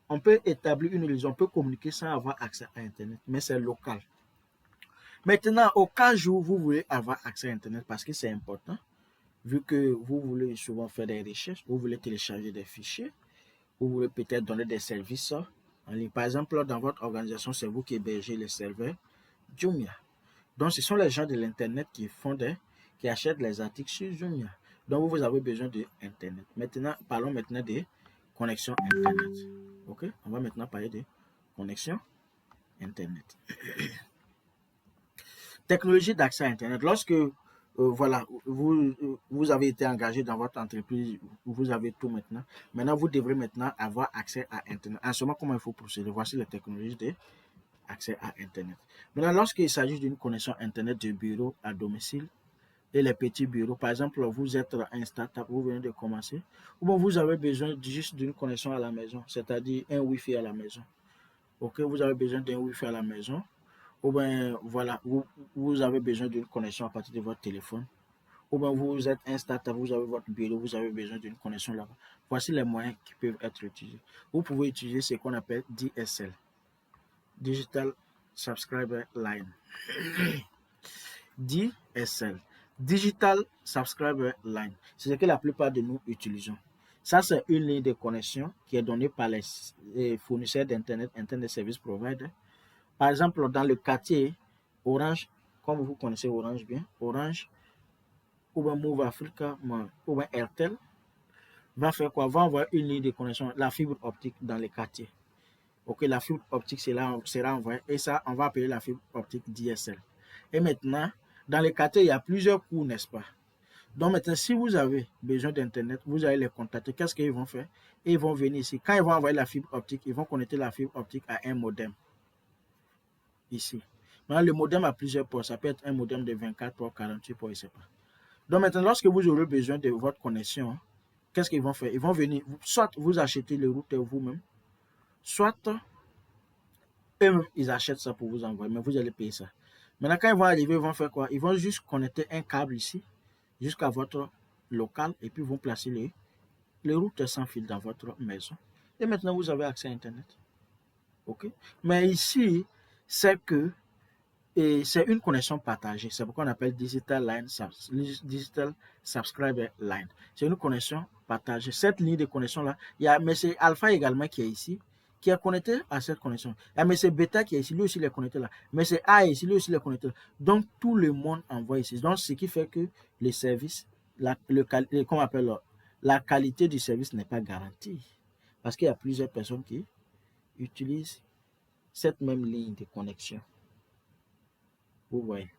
A: On peut établir une réseau, on peut communiquer sans avoir accès à Internet, mais c'est local. Maintenant, au cas où vous voulez avoir accès à Internet, parce que c'est important, vu que vous voulez souvent faire des recherches, vous voulez télécharger des fichiers, vous voulez peut-être donner des services en ligne. Par exemple, dans votre organisation, c'est vous qui hébergez les serveurs Jumia. Donc, ce sont les gens de l'Internet qui achètent les articles sur Jumia. Donc, vous avez besoin d'Internet. Maintenant, parlons maintenant des connexions Internet. OK? On va maintenant parler de connexions Internet. Technologie d'accès à Internet. Lorsque voilà, vous avez été engagé dans votre entreprise, vous avez tout maintenant. Maintenant, vous devrez maintenant avoir accès à Internet. En ce moment, comment il faut procéder? Voici les technologies d'accès à Internet. Maintenant, lorsqu'il s'agit d'une connexion Internet de bureau à domicile et les petits bureaux, par exemple, vous êtes un start-up, vous venez de commencer, ou bien vous avez besoin juste d'une connexion à la maison, c'est-à-dire un Wi-Fi à la maison. OK, vous avez besoin d'un Wi-Fi à la maison. Ou bien, voilà, vous avez besoin d'une connexion à partir de votre téléphone. Ou bien, vous êtes un startup, vous avez votre bureau, vous avez besoin d'une connexion là-bas. Voici les moyens qui peuvent être utilisés. Vous pouvez utiliser ce qu'on appelle DSL, Digital Subscriber Line. DSL, Digital Subscriber Line. C'est ce que la plupart de nous utilisons. Ça, c'est une ligne de connexion qui est donnée par les fournisseurs d'Internet, Internet Service Provider. Par exemple, dans le quartier Orange, comme vous connaissez Orange bien, Orange, ou bien Move Africa, ou bien Airtel, va faire quoi? Va envoyer une ligne de connexion, la fibre optique dans les quartiers. Ok, la fibre optique sera envoyée et ça, on va appeler la fibre optique DSL. Et maintenant, dans les quartiers, il y a plusieurs coûts, n'est-ce pas? Donc maintenant, si vous avez besoin d'Internet, vous allez les contacter. Qu'est-ce qu'ils vont faire? Ils vont venir ici. Quand ils vont envoyer la fibre optique, ils vont connecter la fibre optique à un modem. Ici. Maintenant, le modem a plusieurs ports. Ça peut être un modem de 24 ports, 48 ports, je ne sais pas. Donc maintenant, lorsque vous aurez besoin de votre connexion, qu'est-ce qu'ils vont faire? Ils vont venir, soit vous achetez le routeur vous-même, soit eux-mêmes, ils achètent ça pour vous envoyer, mais vous allez payer ça. Maintenant, quand ils vont arriver, ils vont faire quoi? Ils vont juste connecter un câble ici, jusqu'à votre local, et puis ils vont placer les routeurs sans fil dans votre maison. Et maintenant, vous avez accès à Internet. OK? Mais ici, c'est que et c'est une connexion partagée. C'est pourquoi on appelle Digital Subscriber Line. C'est une connexion partagée. Cette ligne de connexion-là, il y a M. Alpha également qui est ici, qui est connecté à cette connexion. Il y a M. Beta qui est ici, lui aussi il est connecté là. M. A est ici, lui aussi il est connecté là. Donc tout le monde envoie ici. Donc ce qui fait que les services, comment on appelle, la qualité du service n'est pas garantie. Parce qu'il y a plusieurs personnes qui utilisent cette même ligne de connexion. Vous voyez.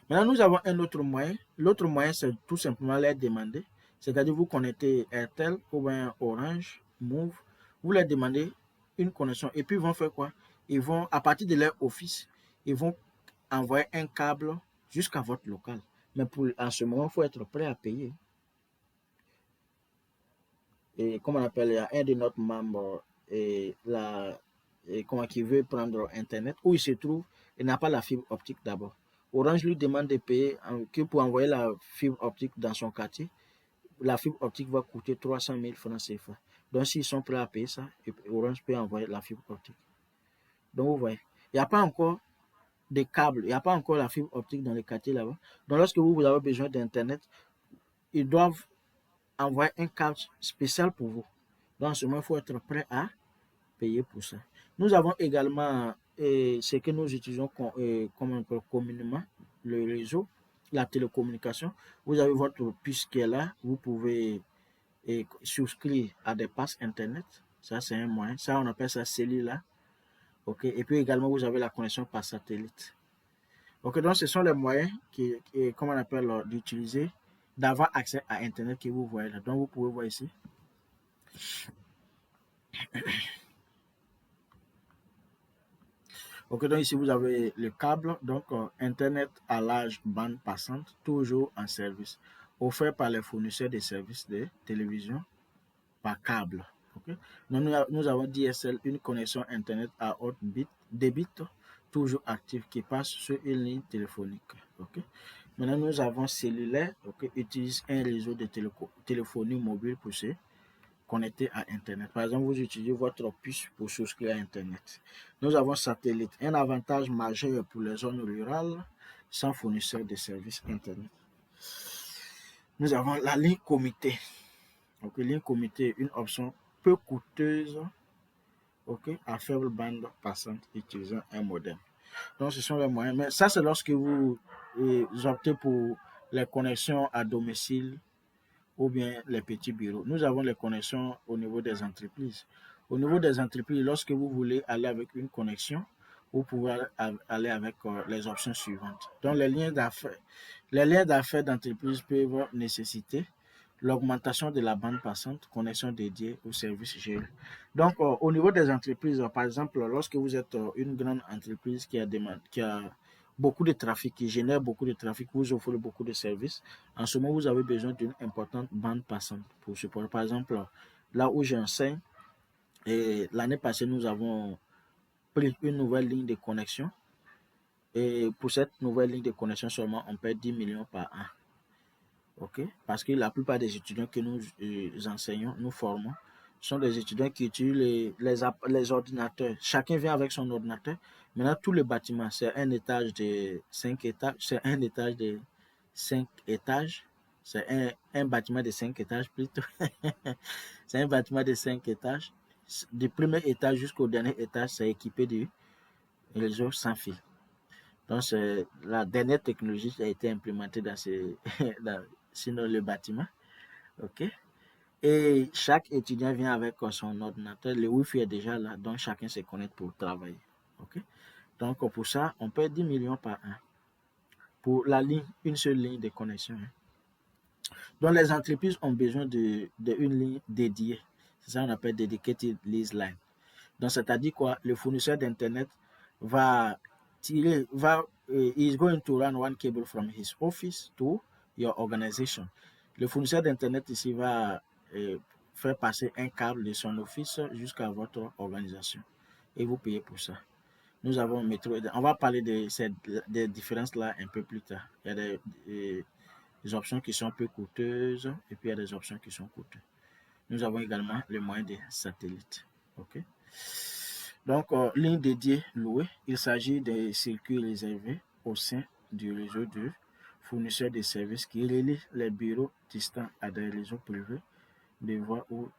A: Maintenant, nous avons un autre moyen. L'autre moyen, c'est tout simplement les demander. C'est-à-dire, vous connectez Airtel ou bien Orange, Move. Vous leur demandez une connexion. Et puis, ils vont faire quoi? Ils vont, à partir de leur office, ils vont envoyer un câble jusqu'à votre local. Mais en ce moment, il faut être prêt à payer. Et comme on appelle, il y a un de notre membres qui veut prendre Internet, où il se trouve, il n'a pas la fibre optique d'abord. Orange lui demande de payer que pour envoyer la fibre optique dans son quartier, la fibre optique va coûter 300 000 francs CFA. Donc, s'ils sont prêts à payer ça, Orange peut envoyer la fibre optique. Donc, vous voyez, il n'y a pas encore de câbles, il n'y a pas encore la fibre optique dans les quartiers là-bas. Donc, lorsque vous avez besoin d'Internet, ils doivent envoyer un câble spécial pour vous. Donc, en ce moment, il faut être prêt à payer pour ça. Nous avons également ce que nous utilisons communément, le réseau, la télécommunication. Vous avez votre puce qui est là. Vous pouvez souscrire à des passes Internet. Ça, c'est un moyen. Ça, on appelle ça cellulaire. OK. Et puis également, vous avez la connexion par satellite. OK. Donc, ce sont les moyens comment on appelle, d'utiliser, d'avoir accès à Internet que vous voyez là. Donc, vous pouvez voir ici. Ok, donc ici vous avez le câble, donc Internet à large bande passante, toujours en service, offert par les fournisseurs de services de télévision par câble. Okay? Donc nous avons DSL, une connexion Internet à haute débit, toujours active, qui passe sur une ligne téléphonique. Okay? Maintenant nous avons cellulaire, utilise un réseau de téléphonie mobile pour se connecté à Internet. Par exemple, vous utilisez votre puce pour souscrire à Internet. Nous avons satellite, un avantage majeur pour les zones rurales sans fournisseur de services Internet. Nous avons la ligne comité. Ok, ligne comité est une option peu coûteuse, ok, à faible bande passante utilisant un modem. Donc, ce sont les moyens. Mais ça, c'est lorsque vous optez pour les connexions à domicile ou bien les petits bureaux. Nous avons les connexions au niveau des entreprises. Au niveau des entreprises, lorsque vous voulez aller avec une connexion, vous pouvez aller avec les options suivantes. Donc, les liens d'affaires d'entreprise peuvent nécessiter l'augmentation de la bande passante, connexion dédiée au service géré. Donc, au niveau des entreprises, par exemple, lorsque vous êtes une grande entreprise qui a beaucoup de trafic, qui génère beaucoup de trafic, vous offrez beaucoup de services, en ce moment, vous avez besoin d'une importante bande passante pour supporter. Par exemple, là où j'enseigne, et l'année passée, nous avons pris une nouvelle ligne de connexion. Et pour cette nouvelle ligne de connexion seulement, on paie 10 millions par an. Ok? Parce que la plupart des étudiants que nous enseignons, nous formons, sont des étudiants qui utilisent les ordinateurs. Chacun vient avec son ordinateur. Maintenant, tous les bâtiments, c'est un étage de 5 étages. C'est un étage de 5 étages. C'est un bâtiment de 5 étages plutôt. C'est un bâtiment de 5 étages. Du premier étage jusqu'au dernier étage, c'est équipé de réseau sans fil. Donc, c'est la dernière technologie qui a été implémentée dans sinon le bâtiment. OK? Et chaque étudiant vient avec son ordinateur. Le Wi-Fi est déjà là, donc chacun se connecte pour travailler. OK? Donc, pour ça, on paie 10 millions par an pour la ligne, une seule ligne de connexion. Donc, les entreprises ont besoin d'une ligne dédiée. C'est ça qu'on appelle Dedicated Lease Line. Donc, c'est-à-dire quoi? Le fournisseur d'Internet va is going to run one cable from his office to your organization. Le fournisseur d'Internet ici va faire passer un câble de son office jusqu'à votre organisation. Et vous payez pour ça. Nous avons métro. On va parler des différences-là un peu plus tard. Il y a des options qui sont peu coûteuses et puis il y a des options qui sont coûteuses. Nous avons également les moyens des satellites. OK? Donc, ligne dédiée louée, il s'agit des circuits réservés au sein du réseau de fournisseurs de services qui relient les bureaux distants à des réseaux privés de voix ou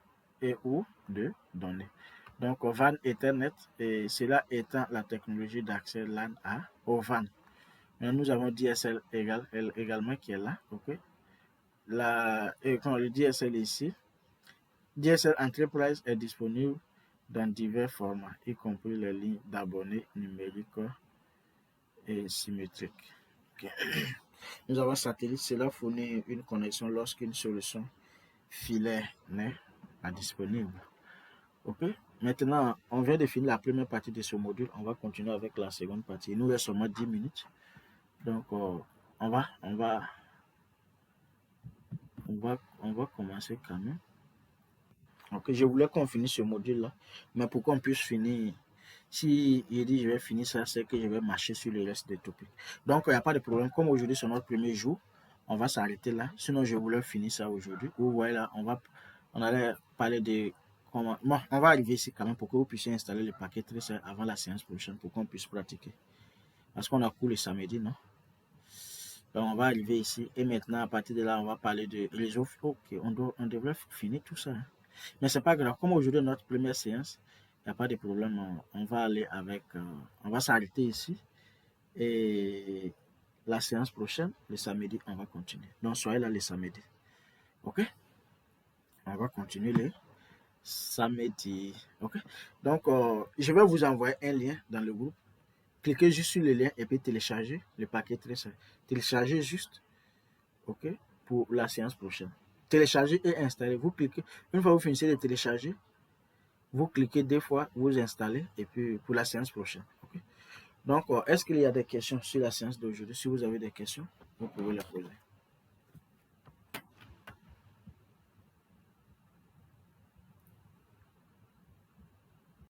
A: de données. Donc, WAN Ethernet, et cela étant la technologie d'accès LAN au WAN. Maintenant, nous avons DSL également qui est là. OK? Quand le DSL ici, DSL Enterprise est disponible dans divers formats, y compris les lignes d'abonnés numériques et symétriques. Okay. Nous avons satellite, cela fournit une connexion lorsqu'une solution filaire n'est pas disponible. Ok. Maintenant, on vient de finir la première partie de ce module. On va continuer avec la seconde partie. Il nous reste seulement 10 minutes. Donc, on va commencer quand même. Ok, je voulais qu'on finisse ce module-là, mais pour qu'on puisse finir, si je dis je vais finir ça, c'est que je vais marcher sur le reste des topics. Donc, il n'y a pas de problème. Comme aujourd'hui, c'est notre premier jour, on va s'arrêter là. Sinon, je voulais finir ça aujourd'hui. Vous voyez là, on allait parler de comment. Bon, on va arriver ici quand même pour que vous puissiez installer le paquet très avant la séance prochaine pour qu'on puisse pratiquer. Parce qu'on a cours le samedi, non? Donc, on va arriver ici et maintenant, à partir de là, on va parler de réseau. Ok, on devrait finir tout ça. Hein. Mais c'est pas grave. Comme aujourd'hui, notre première séance, il n'y a pas de problème. On va aller avec. On va s'arrêter ici. Et la séance prochaine, le samedi, on va continuer. Donc, soyez là le samedi. OK? On va continuer le samedi. OK? Donc, je vais vous envoyer un lien dans le groupe. Cliquez juste sur le lien et puis téléchargez le paquet très simple. Téléchargez juste. OK? Pour la séance prochaine. Téléchargez et installez. Vous cliquez. Une fois que vous finissez de télécharger, vous cliquez 2 fois, vous installez et puis pour la séance prochaine. Okay? Donc, est-ce qu'il y a des questions sur la séance d'aujourd'hui? Si vous avez des questions, vous pouvez les poser.